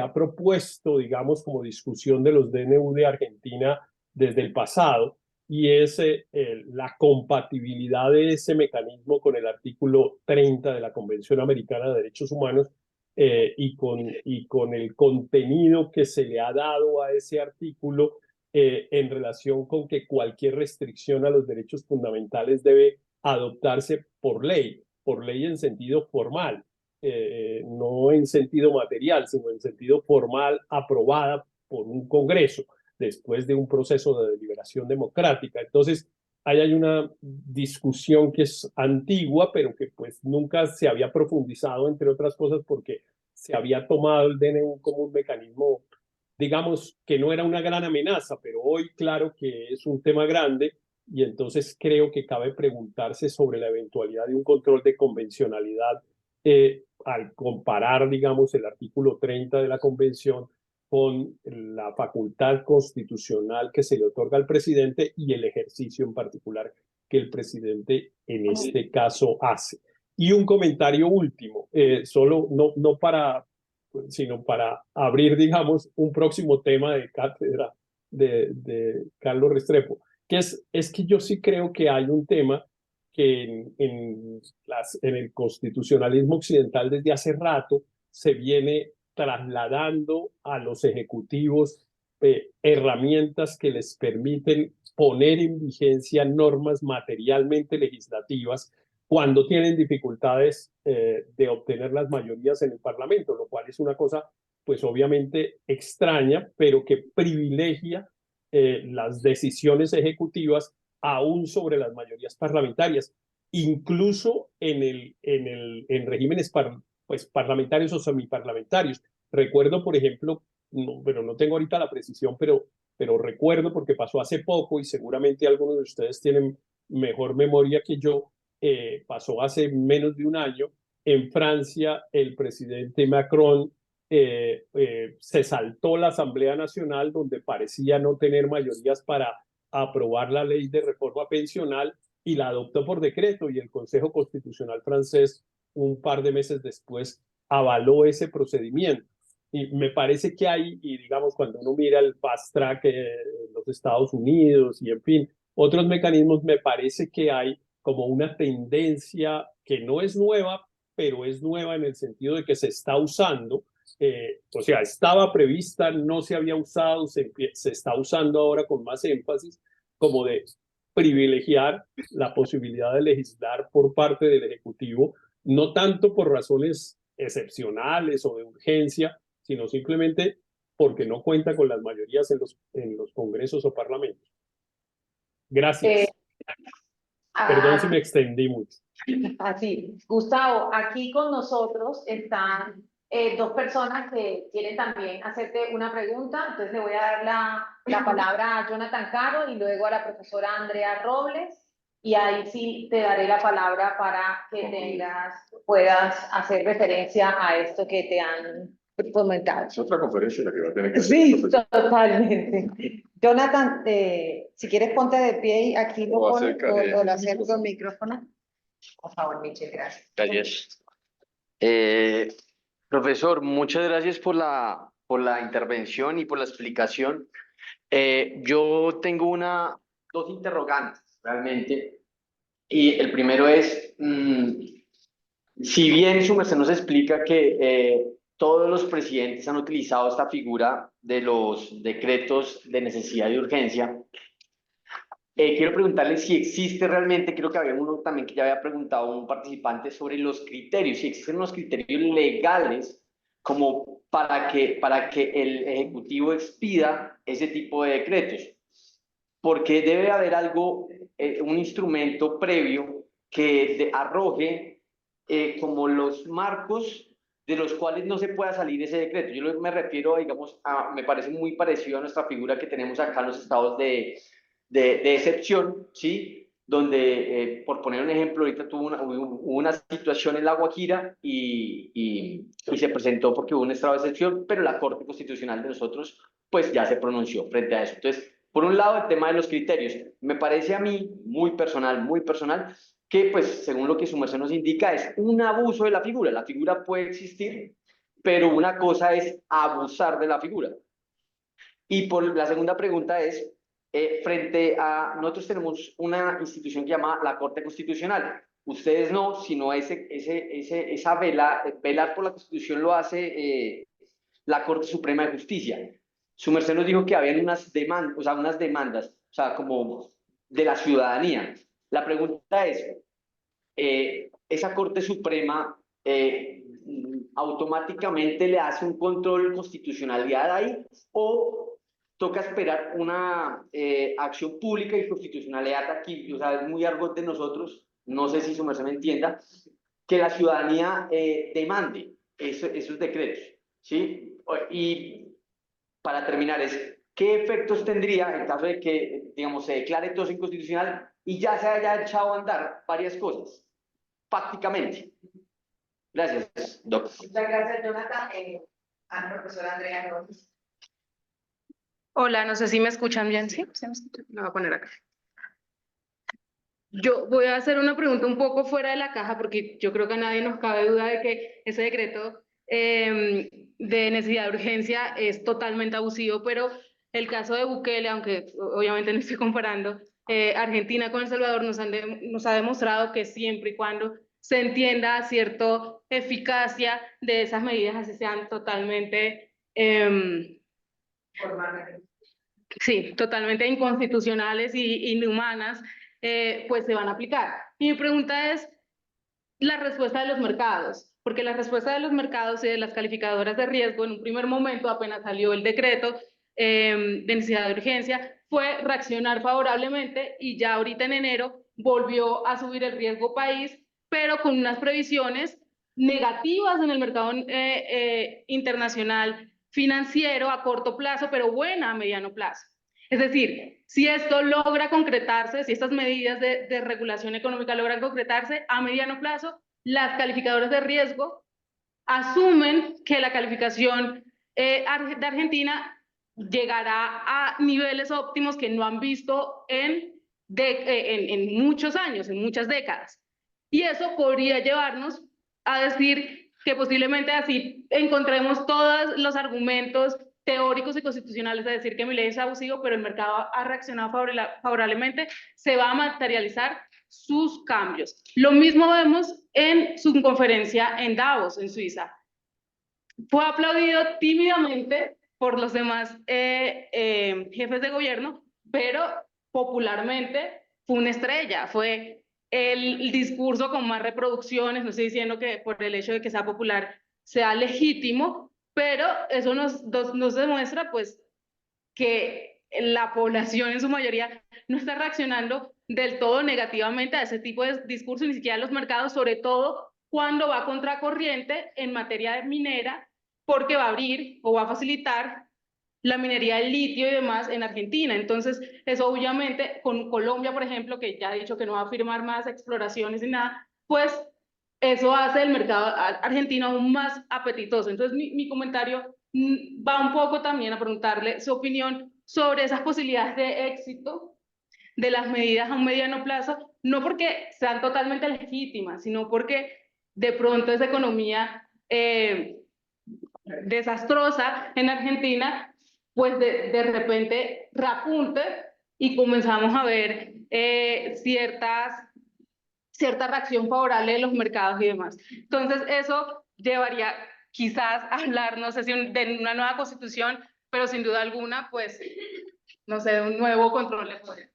ha propuesto, digamos, como discusión de los DNU de Argentina desde el pasado, y es la compatibilidad de ese mecanismo con el artículo 30 de la Convención Americana de Derechos Humanos y con el contenido que se le ha dado a ese artículo en relación con que cualquier restricción a los derechos fundamentales debe adoptarse por ley en sentido formal, no en sentido material, sino en sentido formal aprobada por un Congreso después de un proceso de deliberación democrática. Entonces, ahí hay una discusión que es antigua, pero que pues nunca se había profundizado, entre otras cosas, porque se había tomado el DNU como un mecanismo, digamos, que no era una gran amenaza, pero hoy claro que es un tema grande y entonces creo que cabe preguntarse sobre la eventualidad de un control de convencionalidad al comparar, digamos, el artículo 30 de la Convención con la facultad constitucional que se le otorga al presidente y el ejercicio en particular que el presidente en este caso hace. Y un comentario último, solo no para, sino para abrir, digamos, un próximo tema de cátedra de Carlos Restrepo, que es que yo sí creo que hay un tema que en el constitucionalismo occidental desde hace rato se viene trasladando a los ejecutivos herramientas que les permiten poner en vigencia normas materialmente legislativas cuando tienen dificultades de obtener las mayorías en el Parlamento, lo cual es una cosa, pues obviamente extraña, pero que privilegia las decisiones ejecutivas aún sobre las mayorías parlamentarias, incluso en regímenes pues, parlamentarios o semiparlamentarios. Recuerdo, por ejemplo, pero no tengo ahorita la precisión, pero recuerdo porque pasó hace poco y seguramente algunos de ustedes tienen mejor memoria que yo, pasó hace menos de un año. En Francia, el presidente Macron se saltó la Asamblea Nacional, donde parecía no tener mayorías para aprobar la ley de reforma pensional y la adoptó por decreto, y el Consejo Constitucional francés un par de meses después avaló ese procedimiento. Y me parece que hay, y digamos, cuando uno mira el fast track en los Estados Unidos y en fin, otros mecanismos, me parece que hay como una tendencia que no es nueva, pero es nueva en el sentido de que se está usando. O sea, estaba prevista, no se había usado, se está usando ahora con más énfasis, como de privilegiar la posibilidad de legislar por parte del Ejecutivo, no tanto por razones excepcionales o de urgencia, sino simplemente porque no cuenta con las mayorías en los congresos o parlamentos. Gracias. Perdón si me extendí mucho. Así, Gustavo, aquí con nosotros están dos personas que quieren también hacerte una pregunta, entonces le voy a dar la palabra a Jonathan Caro y luego a la profesora Andrea Robles, y ahí sí te daré la palabra para que puedas hacer referencia a esto que te han comentado. Es otra conferencia la que va a tener que hacer. Sí, totalmente. Jonathan, si quieres ponte de pie y aquí lo pones o lo hacemos con micrófono. Por favor, Michelle, gracias. Gracias. Profesor, muchas gracias por la intervención y por la explicación. Yo tengo dos interrogantes realmente. Y el primero es, si bien su merced nos explica que todos los presidentes han utilizado esta figura de los decretos de necesidad y urgencia, quiero preguntarle si existe realmente, creo que había uno también que ya había preguntado un participante sobre los criterios, si existen unos criterios legales como para que el Ejecutivo expida ese tipo de decretos, porque debe haber algo, un instrumento previo que arroje como los marcos de los cuales no se pueda salir ese decreto. Yo me refiero, digamos, me parece muy parecido a nuestra figura que tenemos acá en los estados de excepción, ¿sí? donde, por poner un ejemplo, ahorita hubo una situación en La Guajira y se presentó porque hubo un estado de excepción, pero la Corte Constitucional de nosotros pues ya se pronunció frente a eso. Entonces, por un lado, el tema de los criterios. Me parece a mí, muy personal, que pues según lo que su merced nos indica, es un abuso de la figura. La figura puede existir, pero una cosa es abusar de la figura. Y por la segunda pregunta es, frente a, nosotros tenemos una institución que llama la Corte Constitucional. Ustedes no, sino esa velar por la Constitución lo hace la Corte Suprema de Justicia. Su merced nos dijo que habían unas demandas, o sea, como de la ciudadanía. La pregunta es, ¿esa Corte Suprema automáticamente le hace un control de constitucionalidad ahí o toca esperar una acción pública y constitucionalidad aquí? O sea, es muy argot de nosotros, no sé si su merced me entienda, que la ciudadanía demande esos decretos, ¿sí? Y para terminar ¿qué efectos tendría en caso de que, digamos, se declare todo inconstitucional y ya se haya echado a andar varias cosas, prácticamente? Gracias, doctor. Muchas gracias, Jonathan. A la profesora Andrea Rodríguez. Hola, no sé si me escuchan bien, ¿sí? ¿Sí me escuchan? Lo voy a poner acá. Yo voy a hacer una pregunta un poco fuera de la caja porque yo creo que a nadie nos cabe duda de que ese decreto de necesidad de urgencia es totalmente abusivo, pero el caso de Bukele, aunque obviamente no estoy comparando, Argentina con El Salvador nos ha demostrado que siempre y cuando se entienda cierta eficacia de esas medidas, así sean totalmente... sí, totalmente inconstitucionales y inhumanas, pues se van a aplicar. Y mi pregunta es la respuesta de los mercados, porque la respuesta de los mercados y de las calificadoras de riesgo en un primer momento, apenas salió el decreto de necesidad de urgencia, fue reaccionar favorablemente y ya ahorita en enero volvió a subir el riesgo país, pero con unas previsiones negativas en el mercado internacional financiero a corto plazo, pero buena a mediano plazo. Es decir, si esto logra concretarse, si estas medidas de regulación económica logran concretarse a mediano plazo, las calificadoras de riesgo asumen que la calificación de Argentina llegará a niveles óptimos que no han visto en muchos años, en muchas décadas. Y eso podría llevarnos a decir que posiblemente así encontremos todos los argumentos teóricos y constitucionales de decir que mi ley es abusivo, pero el mercado ha reaccionado favorablemente, se va a materializar sus cambios. Lo mismo vemos en su conferencia en Davos, en Suiza. Fue aplaudido tímidamente por los demás jefes de gobierno, pero popularmente fue una estrella, fue el discurso con más reproducciones. No estoy diciendo que por el hecho de que sea popular sea legítimo, pero eso nos demuestra pues que la población en su mayoría no está reaccionando del todo negativamente a ese tipo de discurso, ni siquiera los mercados, sobre todo cuando va contracorriente en materia de minera, porque va a abrir o va a facilitar la minería del litio y demás en Argentina. Entonces, eso obviamente con Colombia, por ejemplo, que ya ha dicho que no va a firmar más exploraciones ni nada, pues eso hace el mercado argentino aún más apetitoso. Entonces, mi comentario va un poco también a preguntarle su opinión sobre esas posibilidades de éxito de las medidas a un mediano plazo, no porque sean totalmente legítimas, sino porque de pronto esa economía desastrosa en Argentina, pues de repente reapunte y comenzamos a ver cierta reacción favorable de los mercados y demás. Entonces eso llevaría quizás a hablar, no sé si de una nueva constitución, pero sin duda alguna, pues, no sé, de un nuevo control de poder.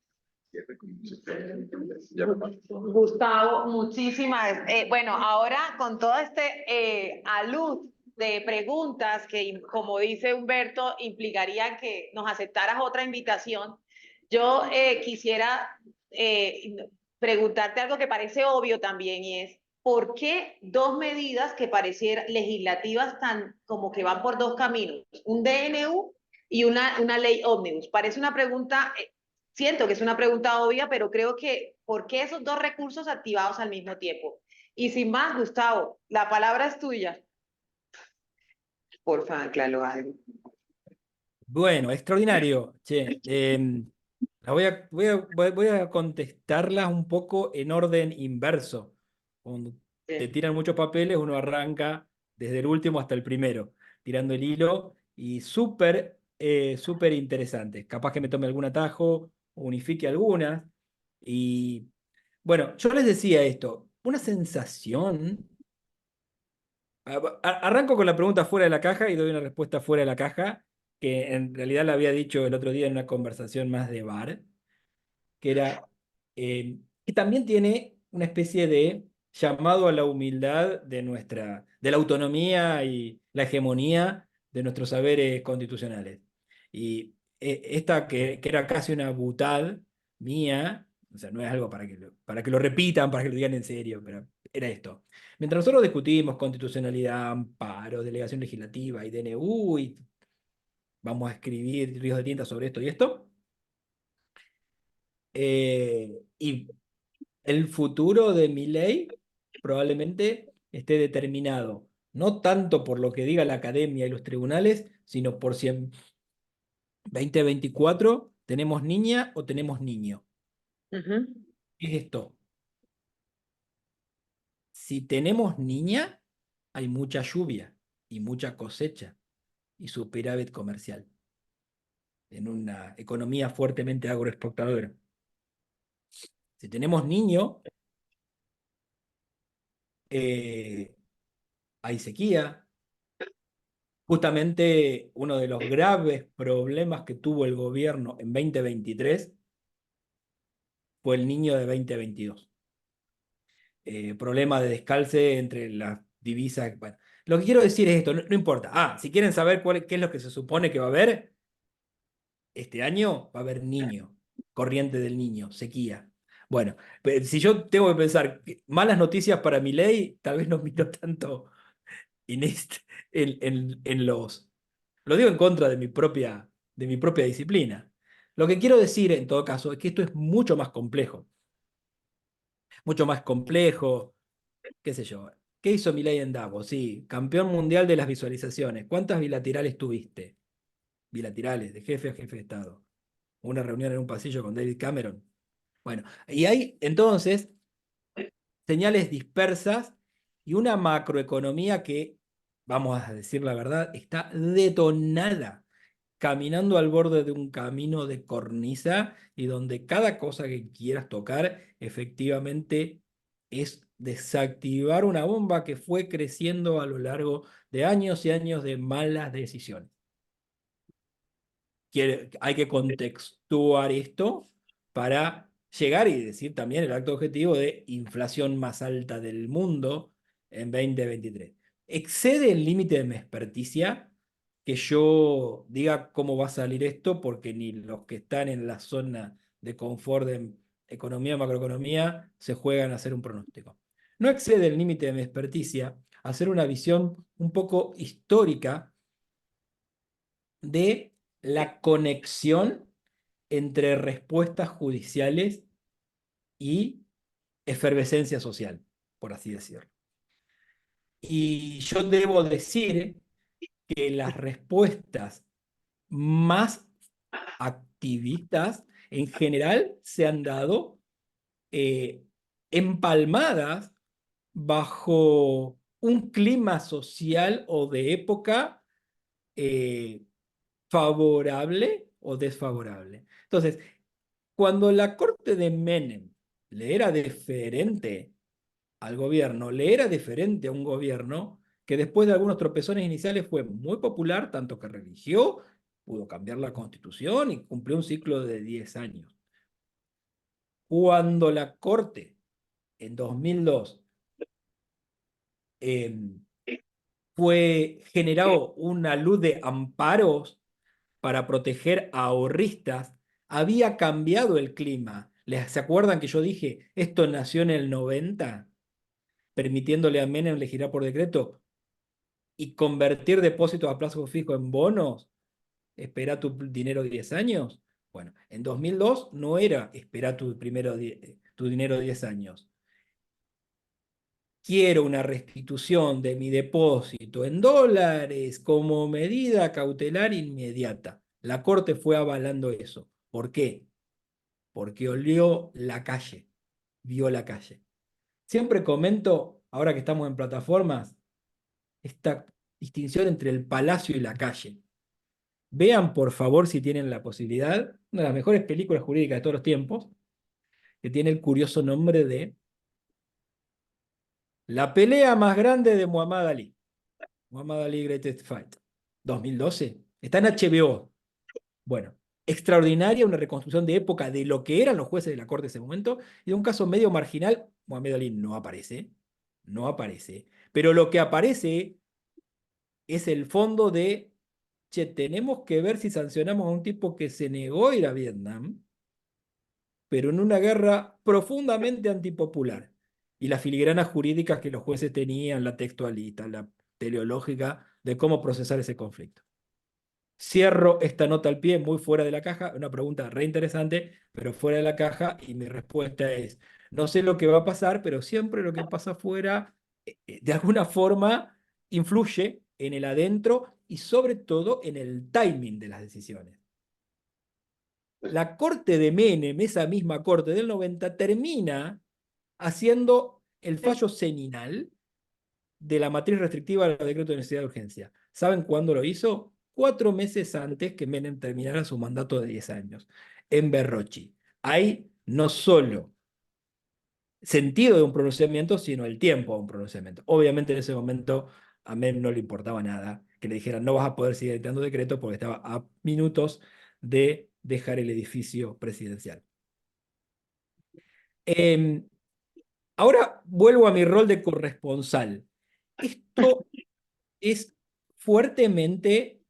Gustavo, muchísimas. Bueno, ahora con todo este alud de preguntas que, como dice Humberto, implicarían que nos aceptaras otra invitación, yo quisiera preguntarte algo que parece obvio también, y es, ¿por qué dos medidas que parecieran legislativas tan como que van por dos caminos? Un DNU y una ley ómnibus. Parece una pregunta siento que es una pregunta obvia, pero creo que, ¿por qué esos dos recursos activados al mismo tiempo? Y sin más, Gustavo, la palabra es tuya. Porfa, aclaro algo. Bueno, extraordinario. Che, voy a contestarlas un poco en orden inverso. Cuando te tiran muchos papeles, uno arranca desde el último hasta el primero, tirando el hilo y súper interesante. Capaz que me tome algún atajo, unifique algunas. Y bueno, yo les decía esto, una sensación. Arranco con la pregunta fuera de la caja y doy una respuesta fuera de la caja, que en realidad la había dicho el otro día en una conversación más de bar, que era que también tiene una especie de llamado a la humildad de la autonomía y la hegemonía de nuestros saberes constitucionales. Y esta que era casi una butad mía, o sea, no es algo para que lo repitan, para que lo digan en serio, pero era esto. Mientras nosotros discutimos constitucionalidad, amparo, delegación legislativa y DNU, y vamos a escribir ríos de tinta sobre esto y esto, y el futuro de mi ley probablemente esté determinado no tanto por lo que diga la academia y los tribunales, sino por si en 2024 tenemos niña o tenemos niño. Ujú. ¿Qué es esto? Si tenemos niña, hay mucha lluvia y mucha cosecha y superávit comercial en una economía fuertemente agroexportadora. Si tenemos niño, hay sequía. Justamente uno de los graves problemas que tuvo el gobierno en 2023 fue el niño de 2022. Problema de descalce entre las divisas. Bueno, lo que quiero decir es esto, no importa. Si quieren saber qué es lo que se supone que va a haber, este año va a haber niño, corriente del niño, sequía. Bueno, si yo tengo que pensar malas noticias para mi ley, tal vez no miro tanto en, en los... Lo digo en contra de mi propia disciplina. Lo que quiero decir, en todo caso, es que esto es mucho más complejo. Mucho más complejo, qué sé yo. ¿Qué hizo Milei en Davos? Sí, campeón mundial de las visualizaciones. ¿Cuántas bilaterales tuviste? Bilaterales, de jefe a jefe de Estado. Una reunión en un pasillo con David Cameron. Bueno, y hay entonces señales dispersas y una macroeconomía que, vamos a decir la verdad, está detonada, caminando al borde de un camino de cornisa y donde cada cosa que quieras tocar efectivamente es desactivar una bomba que fue creciendo a lo largo de años y años de malas decisiones. Hay que contextuar esto para llegar y decir también el acto objetivo de inflación más alta del mundo en 2023. Excede el límite de mi experticia que yo diga cómo va a salir esto, porque ni los que están en la zona de confort de economía, macroeconomía, se juegan a hacer un pronóstico. No excede el límite de mi experticia hacer una visión un poco histórica de la conexión entre respuestas judiciales y efervescencia social, por así decirlo. Y yo debo decir que las respuestas más activistas en general se han dado empalmadas bajo un clima social o de época favorable o desfavorable. Entonces, cuando la corte de Menem le era deferente al gobierno, le era deferente a un gobierno que después de algunos tropezones iniciales fue muy popular, tanto que religió, pudo cambiar la constitución y cumplió un ciclo de 10 años. Cuando la corte en 2002 generó una luz de amparos para proteger a ahorristas, había cambiado el clima. ¿Se acuerdan que yo dije, esto nació en el 90, permitiéndole a Menem legislar por decreto y convertir depósitos a plazo fijo en bonos? Espera tu dinero 10 años. Bueno, en 2002 no era esperar tu dinero 10 años. Quiero una restitución de mi depósito en dólares como medida cautelar inmediata. La Corte fue avalando eso. ¿Por qué? Porque olió la calle, vio la calle. Siempre comento, ahora que estamos en plataformas, esta distinción entre el palacio y la calle. Vean, por favor, si tienen la posibilidad, una de las mejores películas jurídicas de todos los tiempos, que tiene el curioso nombre de La pelea más grande de Muhammad Ali. Muhammad Ali Greatest Fight. 2012. Está en HBO. Bueno, extraordinaria, una reconstrucción de época de lo que eran los jueces de la corte en ese momento, y de un caso medio marginal. Muhammad Ali no aparece, no aparece, pero lo que aparece es el fondo de, che, tenemos que ver si sancionamos a un tipo que se negó a ir a Vietnam, pero en una guerra profundamente antipopular. Y las filigranas jurídicas que los jueces tenían, la textualista, la teleológica, de cómo procesar ese conflicto. Cierro esta nota al pie, muy fuera de la caja, una pregunta re interesante, pero fuera de la caja, y mi respuesta es, no sé lo que va a pasar, pero siempre lo que pasa afuera, de alguna forma, influye en el adentro y sobre todo en el timing de las decisiones. La corte de Menem, esa misma corte del 90, termina haciendo el fallo seminal de la matriz restrictiva del decreto de necesidad de urgencia. ¿Saben cuándo lo hizo? 4 meses antes que Menem terminara su mandato de 10 años, en Berrochi. Hay no solo sentido de un pronunciamiento, sino el tiempo de un pronunciamiento. Obviamente en ese momento a Menem no le importaba nada que le dijeran no vas a poder seguir editando decreto porque estaba a minutos de dejar el edificio presidencial. Ahora vuelvo a mi rol de corresponsal. Esto es fuertemente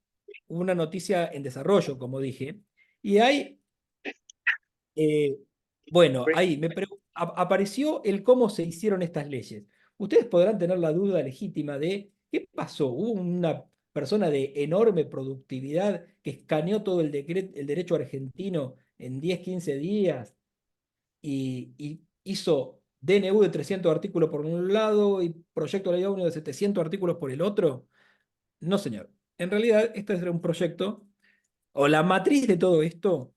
una noticia en desarrollo, como dije, y hay, bueno, ahí apareció el cómo se hicieron estas leyes. Ustedes podrán tener la duda legítima de qué pasó. Hubo una persona de enorme productividad que escaneó todo el derecho argentino en 10, 15 días y hizo DNU de 300 artículos por un lado y proyecto de ley ómnibus de 700 artículos por el otro. No, señor. En realidad, este era un proyecto, o la matriz de todo esto,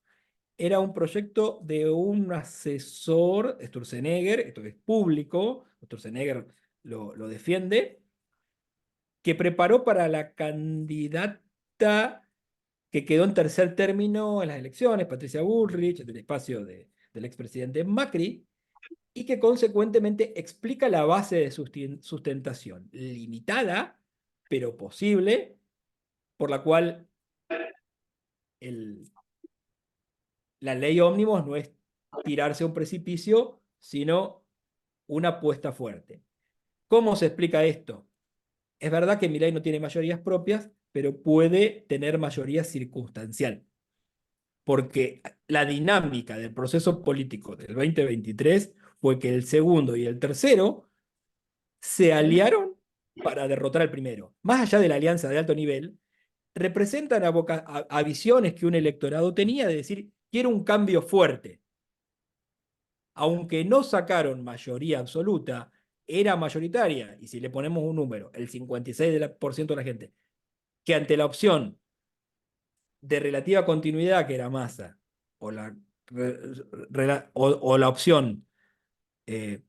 era un proyecto de un asesor, Sturzenegger, esto es público, Sturzenegger lo defiende, que preparó para la candidata que quedó en tercer término en las elecciones, Patricia Bullrich, del espacio del expresidente Macri, y que consecuentemente explica la base de sustentación, limitada, pero posible, por la cual la ley ómnibus no es tirarse a un precipicio, sino una apuesta fuerte. ¿Cómo se explica esto? Es verdad que Milei no tiene mayorías propias, pero puede tener mayoría circunstancial, porque la dinámica del proceso político del 2023 fue que el segundo y el tercero se aliaron para derrotar al primero. Más allá de la alianza de alto nivel, representan a visiones que un electorado tenía de decir, quiero un cambio fuerte. Aunque no sacaron mayoría absoluta, era mayoritaria, y si le ponemos un número, el 56% de la gente, que ante la opción de relativa continuidad, que era Massa, o la opción eh,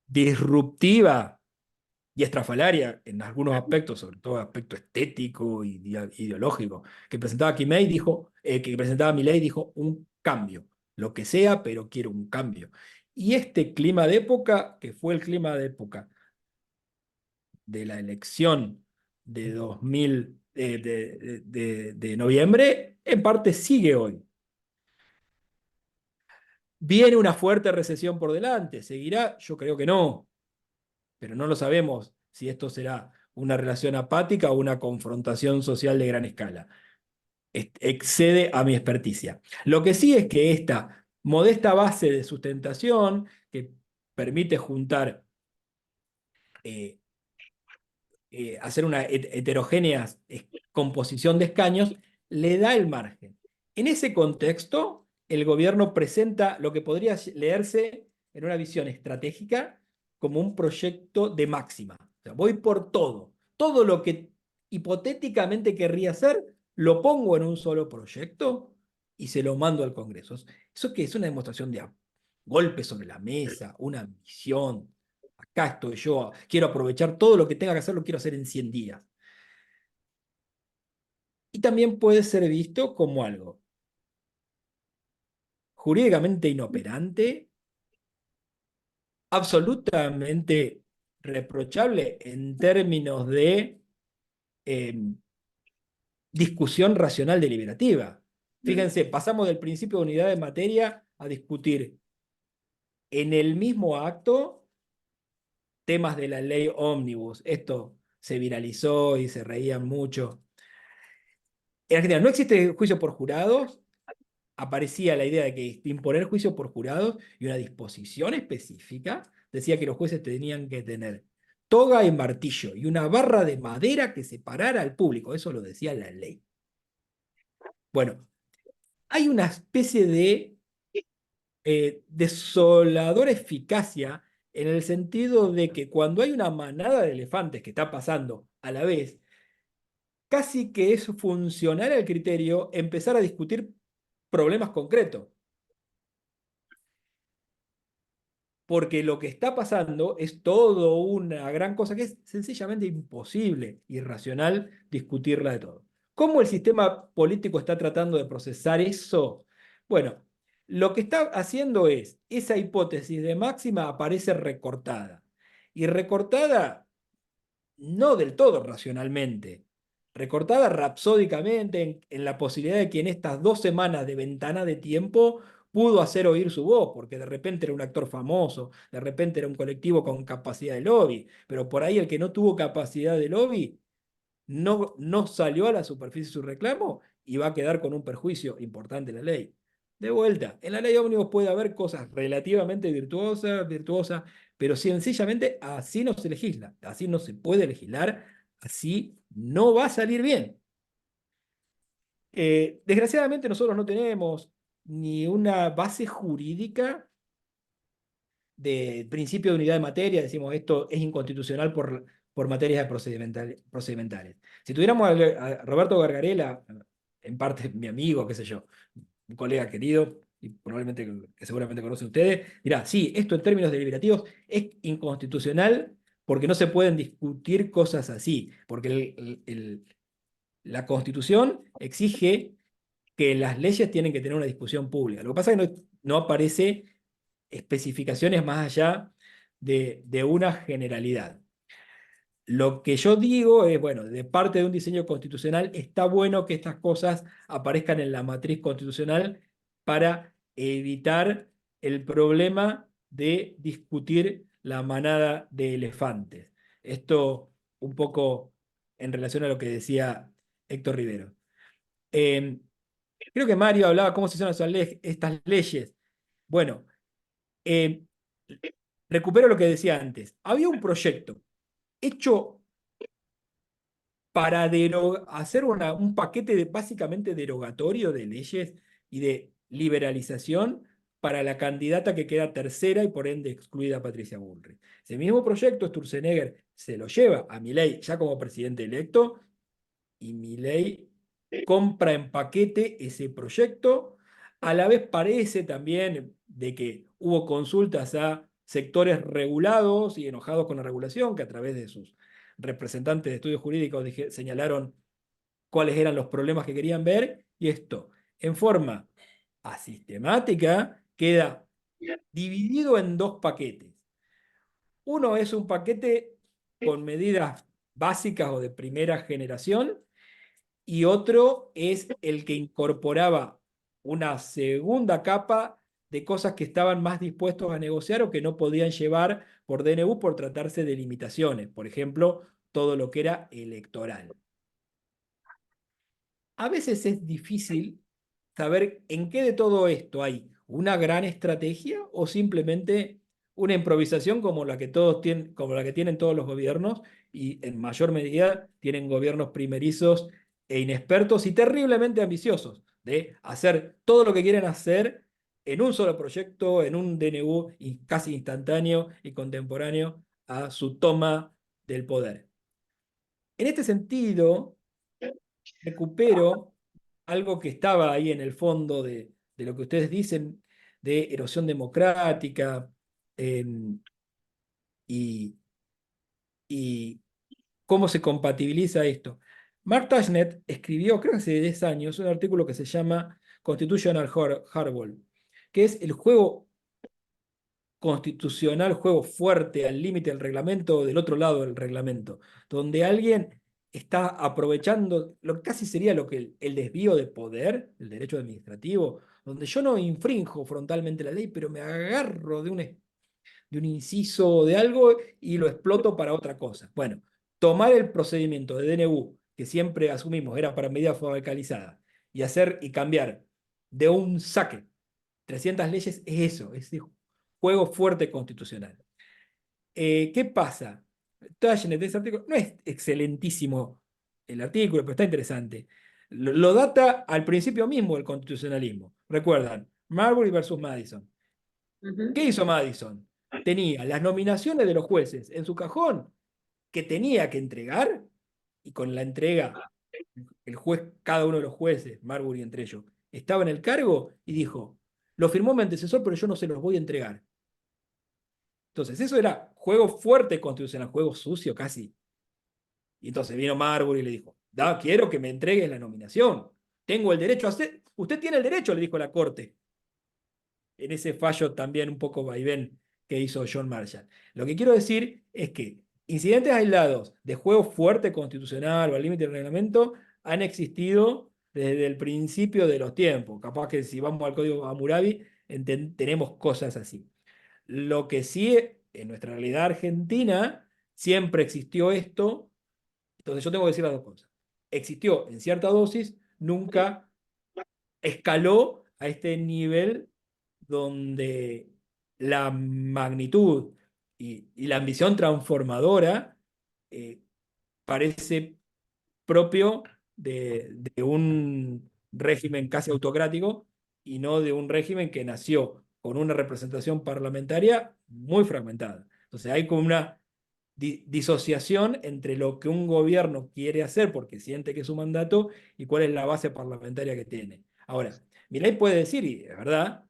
disruptiva y estrafalaria en algunos aspectos, sobre todo aspecto estético y ideológico, que presentaba Milei, dijo un cambio, lo que sea, pero quiero un cambio. Y este clima de época, que fue el clima de época de la elección de 2000, de noviembre, en parte sigue hoy. ¿Viene una fuerte recesión por delante? ¿Seguirá? Yo creo que no, pero no lo sabemos si esto será una relación apática o una confrontación social de gran escala. Excede a mi experticia. Lo que sí es que esta modesta base de sustentación que permite juntar, hacer una heterogénea composición de escaños, le da el margen. En ese contexto, el gobierno presenta lo que podría leerse en una visión estratégica como un proyecto de máxima. O sea, voy por todo. Todo lo que hipotéticamente querría hacer, lo pongo en un solo proyecto y se lo mando al Congreso. ¿Eso qué es? Una demostración de golpe sobre la mesa, una ambición. Acá estoy yo, quiero aprovechar todo lo que tenga que hacer, lo quiero hacer en 100 días. Y también puede ser visto como algo jurídicamente inoperante, absolutamente reprochable en términos de discusión racional deliberativa. Fíjense, pasamos del principio de unidad de materia a discutir en el mismo acto temas de la ley ómnibus. Esto se viralizó y se reían mucho. En Argentina no existe juicio por jurados. Aparecía la idea de que imponer juicio por jurados y una disposición específica decía que los jueces tenían que tener toga y martillo y una barra de madera que separara al público. Eso lo decía la ley. Bueno, hay una especie de desoladora eficacia en el sentido de que cuando hay una manada de elefantes que está pasando a la vez, casi que es funcional al criterio empezar a discutir problemas concretos. Porque lo que está pasando es todo una gran cosa que es sencillamente imposible, irracional, discutirla de todo. ¿Cómo el sistema político está tratando de procesar eso? Bueno, lo que está haciendo es, esa hipótesis de máxima aparece recortada. Y recortada no del todo racionalmente, recortada rapsódicamente en la posibilidad de que en estas 2 semanas de ventana de tiempo pudo hacer oír su voz, porque de repente era un actor famoso, de repente era un colectivo con capacidad de lobby, pero por ahí el que no tuvo capacidad de lobby no salió a la superficie de su reclamo y va a quedar con un perjuicio importante en la ley. De vuelta, en la ley ómnibus puede haber cosas relativamente virtuosas, pero sencillamente así no se legisla, así no se puede legislar, así no va a salir bien. Desgraciadamente nosotros no tenemos ni una base jurídica de principio de unidad de materia, decimos esto es inconstitucional por materias procedimentales. Si tuviéramos a Roberto Gargarella, en parte mi amigo, qué sé yo, un colega querido, y probablemente que seguramente conocen ustedes, dirá, sí, esto en términos deliberativos es inconstitucional porque no se pueden discutir cosas así, porque la Constitución exige que las leyes tienen que tener una discusión pública. Lo que pasa es que no aparece especificaciones más allá de una generalidad. Lo que yo digo es, bueno, de parte de un diseño constitucional, está bueno que estas cosas aparezcan en la matriz constitucional para evitar el problema de discutir la manada de elefantes. Esto un poco en relación a lo que decía Héctor Rivero. Creo que Mario hablaba cómo se hicieron estas leyes. Bueno, recupero lo que decía antes. Había un proyecto hecho para hacer un paquete básicamente derogatorio de leyes y de liberalización para la candidata que queda tercera y por ende excluida Patricia Bullrich. Ese mismo proyecto Sturzenegger se lo lleva a Milei ya como presidente electo y Milei compra en paquete ese proyecto. A la vez parece también de que hubo consultas a sectores regulados y enojados con la regulación, que a través de sus representantes de estudios jurídicos señalaron cuáles eran los problemas que querían ver, y esto, en forma asistemática, queda dividido en 2 paquetes. Uno es un paquete con medidas básicas o de primera generación, y otro es el que incorporaba una segunda capa de cosas que estaban más dispuestos a negociar o que no podían llevar por DNU por tratarse de limitaciones. Por ejemplo, todo lo que era electoral. A veces es difícil saber en qué de todo esto hay una gran estrategia o simplemente una improvisación como la que tienen todos los gobiernos, y en mayor medida tienen gobiernos primerizos e inexpertos y terriblemente ambiciosos de hacer todo lo que quieren hacer en un solo proyecto, en un DNU casi instantáneo y contemporáneo a su toma del poder. En este sentido, recupero algo que estaba ahí en el fondo de lo que ustedes dicen de erosión democrática y cómo se compatibiliza esto. Mark Tashnet escribió, creo que hace 10 años, un artículo que se llama Constitutional Hardball, que es el juego constitucional, juego fuerte al límite del reglamento, del otro lado del reglamento, donde alguien está aprovechando lo que casi sería lo que el desvío de poder, el derecho administrativo, donde yo no infrinjo frontalmente la ley, pero me agarro de un inciso de algo y lo exploto para otra cosa. Bueno, tomar el procedimiento de DNU, que siempre asumimos era para medidas focalizadas, y cambiar de un saque 300 leyes, es eso, es juego fuerte constitucional. ¿Qué pasa? Tashnet de ese artículo, no es excelentísimo el artículo, pero está interesante. Lo data al principio mismo del constitucionalismo. Recuerdan, Marbury versus Madison. ¿Qué hizo Madison? Tenía las nominaciones de los jueces en su cajón que tenía que entregar, y con la entrega, el juez, cada uno de los jueces, Marbury entre ellos, estaba en el cargo y dijo, lo firmó mi antecesor, pero yo no se los voy a entregar. Entonces, eso era juego fuerte constitucional, juego sucio casi. Y entonces vino Marbury y le dijo, quiero que me entregues la nominación. Tengo el derecho a hacer. Usted tiene el derecho, le dijo la Corte. En ese fallo también un poco vaivén que hizo John Marshall. Lo que quiero decir es que incidentes aislados de juego fuerte constitucional o al límite del reglamento han existido desde el principio de los tiempos. Capaz que si vamos al Código Hammurabi tenemos cosas así. Lo que sí, en nuestra realidad argentina, siempre existió esto. Entonces yo tengo que decir las dos cosas. Existió en cierta dosis, nunca escaló a este nivel donde la magnitud y la ambición transformadora parece propio de un régimen casi autocrático y no de un régimen que nació con una representación parlamentaria muy fragmentada. Entonces hay como una disociación entre lo que un gobierno quiere hacer porque siente que es su mandato y cuál es la base parlamentaria que tiene. Ahora, Milei puede decir, y es verdad,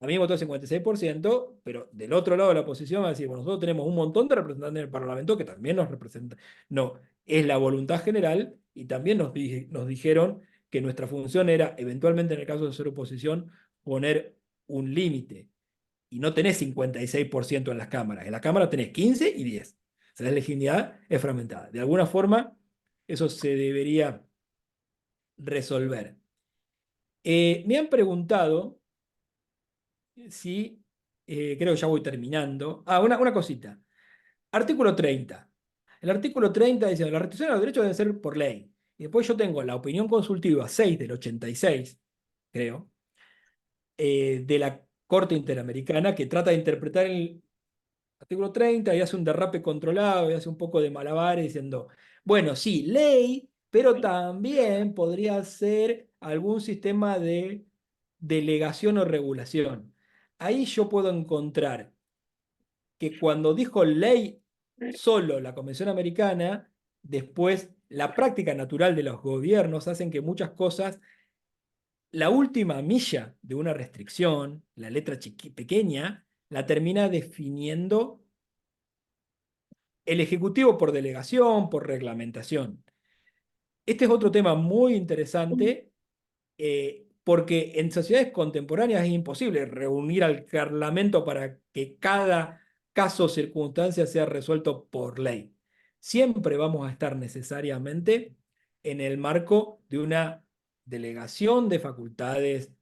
a mí me votó el 56%, pero del otro lado de la oposición va a decir, bueno, nosotros tenemos un montón de representantes en el Parlamento que también nos representan. No, es la voluntad general y también nos dijeron que nuestra función era, eventualmente en el caso de ser oposición, poner un límite. Y no tenés 56% en las cámaras. En las cámaras tenés 15 y 10. O sea, la legitimidad es fragmentada. De alguna forma, eso se debería resolver. Me han preguntado si, creo que ya voy terminando. Una cosita. Artículo 30. El artículo 30 dice, la restricción de los derechos debe ser por ley. Y después yo tengo la opinión consultiva 6 del 86, creo, de la Corte Interamericana, que trata de interpretar el artículo 30 y hace un derrape controlado y hace un poco de malabares diciendo, bueno, sí, ley, pero también podría ser algún sistema de delegación o regulación. Ahí yo puedo encontrar que cuando dijo ley solo la Convención Americana, después la práctica natural de los gobiernos hacen que muchas cosas, la última milla de una restricción, la letra pequeña, la termina definiendo el Ejecutivo por delegación, por reglamentación. Este es otro tema muy interesante porque en sociedades contemporáneas es imposible reunir al Parlamento para que cada caso o circunstancia sea resuelto por ley. Siempre vamos a estar necesariamente en el marco de una delegación de facultades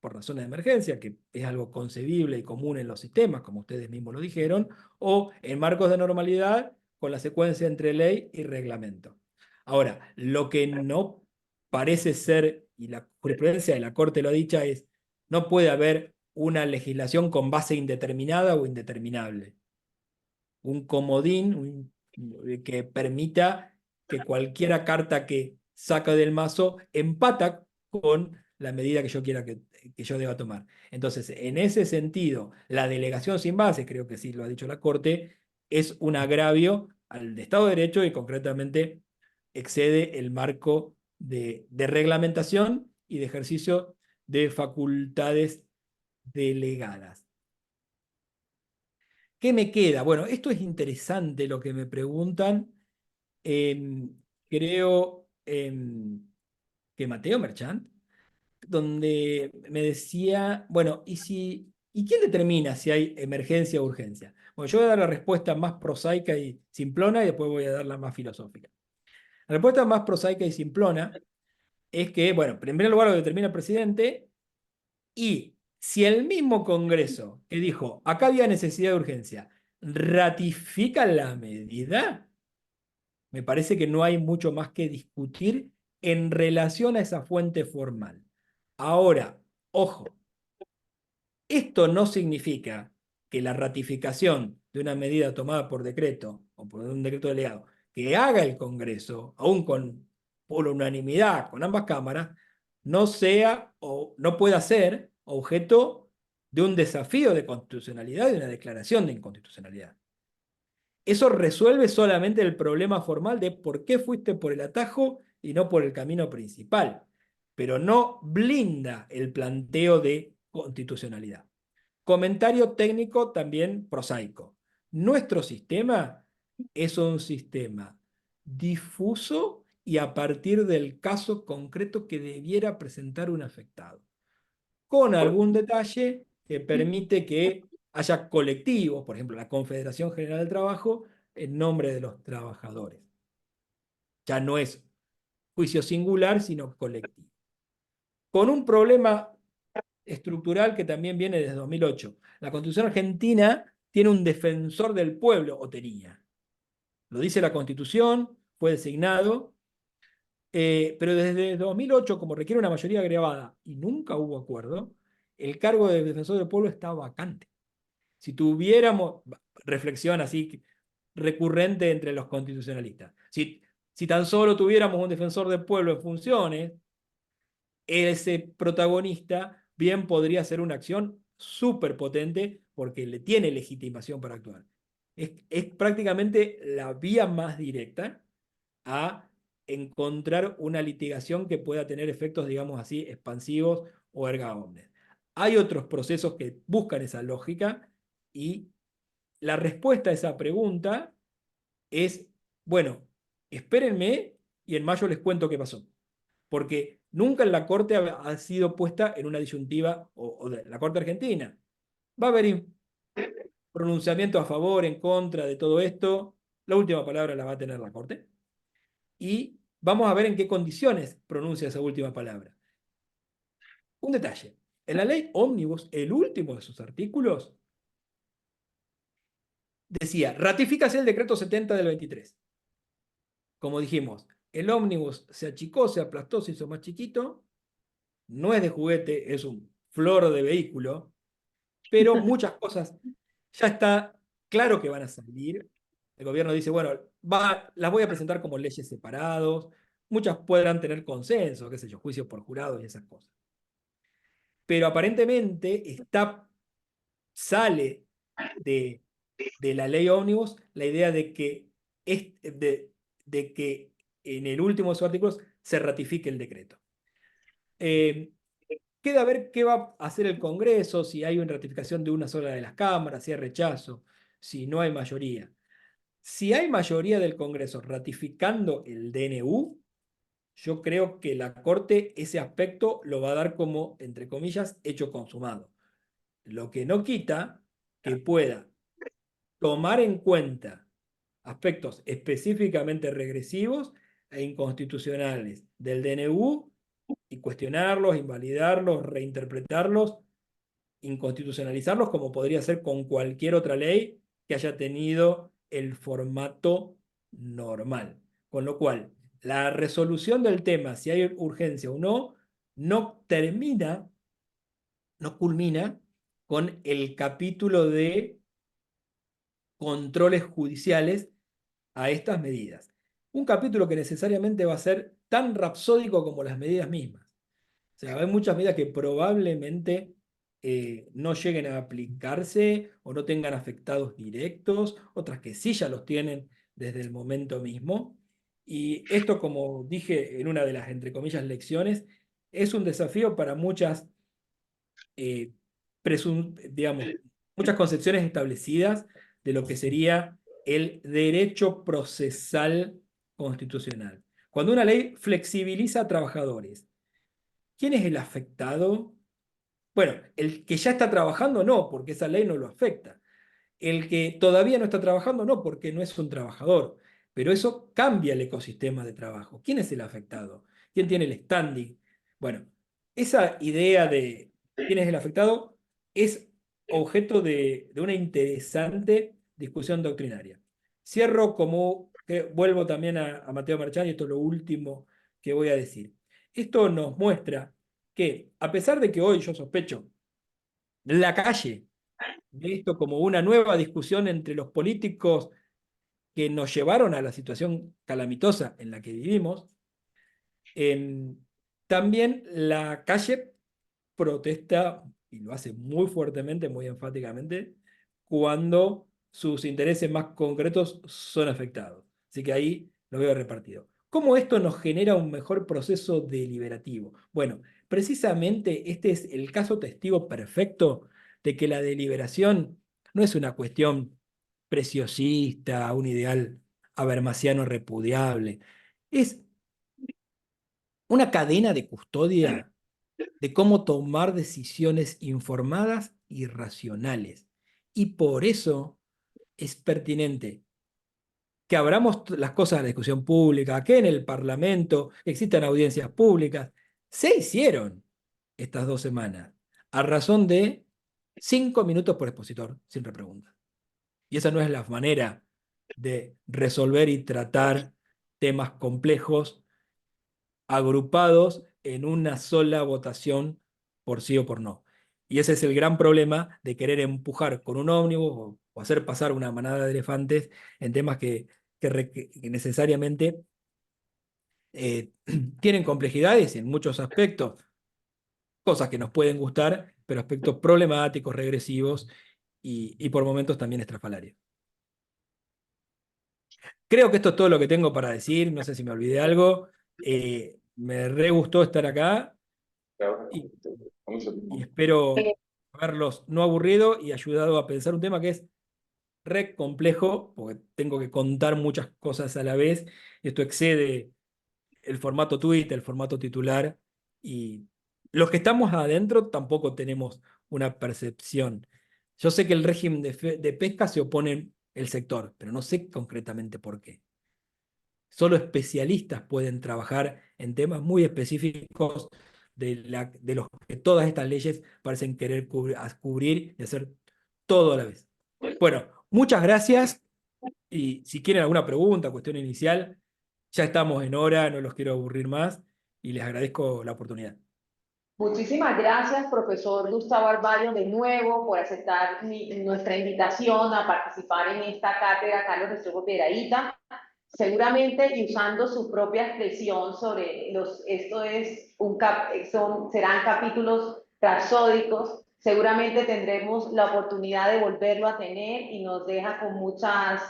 por razones de emergencia, que es algo concebible y común en los sistemas, como ustedes mismos lo dijeron, o en marcos de normalidad con la secuencia entre ley y reglamento. Ahora, lo que no parece ser, y la jurisprudencia de la Corte lo ha dicho, es no puede haber una legislación con base indeterminada o indeterminable. Un comodín que permita que cualquiera carta que saca del mazo, empata con la medida que yo quiera que yo deba tomar. Entonces, en ese sentido, la delegación sin base, creo que sí lo ha dicho la Corte, es un agravio al Estado de Derecho y concretamente excede el marco de reglamentación y de ejercicio de facultades delegadas. ¿Qué me queda? Bueno, esto es interesante lo que me preguntan. Creo que Mateo Merchant, donde me decía, bueno, ¿y quién determina si hay emergencia o urgencia? Bueno, yo voy a dar la respuesta más prosaica y simplona y después voy a dar la más filosófica. La respuesta más prosaica y simplona es que, bueno, en primer lugar lo determina el presidente y si el mismo Congreso que dijo, acá había necesidad de urgencia, ratifica la medida, me parece que no hay mucho más que discutir en relación a esa fuente formal. Ahora, ojo, esto no significa que la ratificación de una medida tomada por decreto o por un decreto delegado que haga el Congreso, aún por unanimidad con ambas cámaras, no sea o no pueda ser objeto de un desafío de constitucionalidad y de una declaración de inconstitucionalidad. Eso resuelve solamente el problema formal de por qué fuiste por el atajo y no por el camino principal, pero no blinda el planteo de constitucionalidad. Comentario técnico también prosaico. Nuestro sistema es un sistema difuso y a partir del caso concreto que debiera presentar un afectado, con algún detalle que permite que haya colectivos, por ejemplo, la Confederación General del Trabajo, en nombre de los trabajadores. Ya no es juicio singular, sino colectivo. Con un problema estructural que también viene desde 2008. La Constitución argentina tiene un defensor del pueblo, o tenía. Lo dice la Constitución, fue designado, pero desde 2008, como requiere una mayoría agregada y nunca hubo acuerdo, el cargo de defensor del pueblo está vacante. Si tuviéramos, reflexión así recurrente entre los constitucionalistas, si tan solo tuviéramos un defensor del pueblo en funciones, ese protagonista bien podría hacer una acción súper potente porque le tiene legitimación para actuar. Es prácticamente la vía más directa a encontrar una litigación que pueda tener efectos, digamos así, expansivos o erga omnes. Hay otros procesos que buscan esa lógica y la respuesta a esa pregunta es, bueno, espérenme y en mayo les cuento qué pasó. Porque nunca en la Corte ha sido puesta en una disyuntiva, o de la Corte Argentina. Va a haber pronunciamiento a favor, en contra de todo esto. La última palabra la va a tener la Corte. Y vamos a ver en qué condiciones pronuncia esa última palabra. Un detalle. En la ley Ómnibus, el último de sus artículos, decía, ratifícase el decreto 70 del 23. Como dijimos, el ómnibus se achicó, se aplastó, se hizo más chiquito. No es de juguete, es un flor de vehículo, pero muchas cosas ya está claro que van a salir. El gobierno dice, bueno, las voy a presentar como leyes separados, muchas podrán tener consenso, qué sé yo, juicios por jurados y esas cosas. Pero aparentemente sale de la ley ómnibus la idea de que en el último de sus artículos se ratifique el decreto. Queda ver qué va a hacer el Congreso, si hay una ratificación de una sola de las cámaras, si hay rechazo, si no hay mayoría. Si hay mayoría del Congreso ratificando el DNU, yo creo que la Corte ese aspecto lo va a dar como, entre comillas, hecho consumado. Lo que no quita que pueda tomar en cuenta aspectos específicamente regresivos e inconstitucionales del DNU y cuestionarlos, invalidarlos, reinterpretarlos, inconstitucionalizarlos, como podría ser con cualquier otra ley que haya tenido el formato normal. Con lo cual, la resolución del tema, si hay urgencia o no, no culmina con el capítulo de controles judiciales a estas medidas. Un capítulo que necesariamente va a ser tan rapsódico como las medidas mismas. O sea, hay muchas medidas que probablemente no lleguen a aplicarse o no tengan afectados directos, otras que sí ya los tienen desde el momento mismo. Y esto, como dije en una de las, entre comillas, lecciones, es un desafío para muchas, digamos, muchas concepciones establecidas de lo que sería el derecho procesal constitucional. Cuando una ley flexibiliza a trabajadores, ¿quién es el afectado? Bueno, el que ya está trabajando no, porque esa ley no lo afecta. El que todavía no está trabajando no, porque no es un trabajador. Pero eso cambia el ecosistema de trabajo. ¿Quién es el afectado? ¿Quién tiene el standing? Bueno, esa idea de quién es el afectado es objeto de una interesante discusión doctrinaria. Cierro como que vuelvo también a Mateo Marchán, y esto es lo último que voy a decir. Esto nos muestra que, a pesar de que hoy yo sospecho la calle de esto como una nueva discusión entre los políticos que nos llevaron a la situación calamitosa en la que vivimos, también la calle protesta, y lo hace muy fuertemente, muy enfáticamente, cuando sus intereses más concretos son afectados. Así que ahí lo veo repartido. ¿Cómo esto nos genera un mejor proceso deliberativo? Bueno, precisamente este es el caso testigo perfecto de que la deliberación no es una cuestión preciosista, un ideal habermasiano repudiable. Es una cadena de custodia de cómo tomar decisiones informadas y racionales. Y por eso es pertinente que abramos las cosas a la discusión pública, que en el Parlamento existan audiencias públicas. Se hicieron estas 2 semanas a razón de 5 minutos por expositor, sin repreguntas. Y esa no es la manera de resolver y tratar temas complejos agrupados en una sola votación por sí o por no. Y ese es el gran problema de querer empujar con un ómnibus o hacer pasar una manada de elefantes en temas que necesariamente tienen complejidades en muchos aspectos, cosas que nos pueden gustar, pero aspectos problemáticos, regresivos y por momentos también estrafalarios. Creo que esto es todo lo que tengo para decir, no sé si me olvidé algo. Me re gustó estar acá y espero haberlos no aburrido y ayudado a pensar un tema que es re complejo, porque tengo que contar muchas cosas a la vez. Esto excede el formato tweet, el formato titular, y los que estamos adentro tampoco tenemos una percepción. Yo sé que el régimen de pesca se opone el sector, pero no sé concretamente por qué. Solo especialistas pueden trabajar en temas muy específicos de los que todas estas leyes parecen querer cubrir y hacer todo a la vez. Bueno, muchas gracias, y si quieren alguna pregunta, cuestión inicial, ya estamos en hora, no los quiero aburrir más y les agradezco la oportunidad. Muchísimas gracias, profesor Gustavo Arballo, de nuevo por aceptar nuestra invitación a participar en esta cátedra Carlos Restrepo Piedrahíta. Seguramente, y usando su propia expresión sobre serán capítulos rapsódicos, seguramente tendremos la oportunidad de volverlo a tener y nos deja con muchas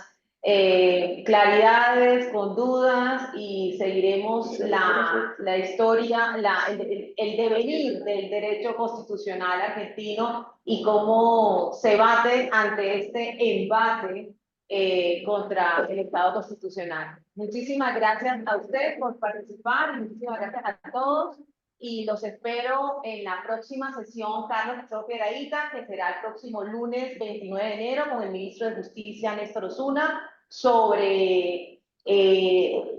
claridades, con dudas, y seguiremos la historia, el devenir del derecho constitucional argentino y cómo se bate ante este embate contra el Estado constitucional. Muchísimas gracias a ustedes por participar, y muchísimas gracias a todos, y los espero en la próxima sesión Carlos Restrepo Piedrahíta, que será el próximo lunes 29 de enero con el ministro de Justicia Néstor Osuna, sobre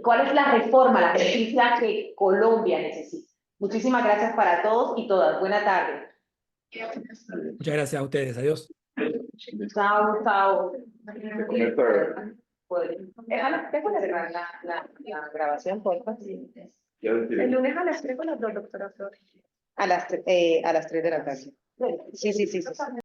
cuál es la reforma, la justicia que Colombia necesita. Muchísimas gracias para todos y todas. Buena tarde. Muchas gracias a ustedes. Adiós. Chao, chao. Déjame cerrar la grabación, por favor. El lunes a las 3 con la doctora Flores. A las 3 de la tarde. Sí.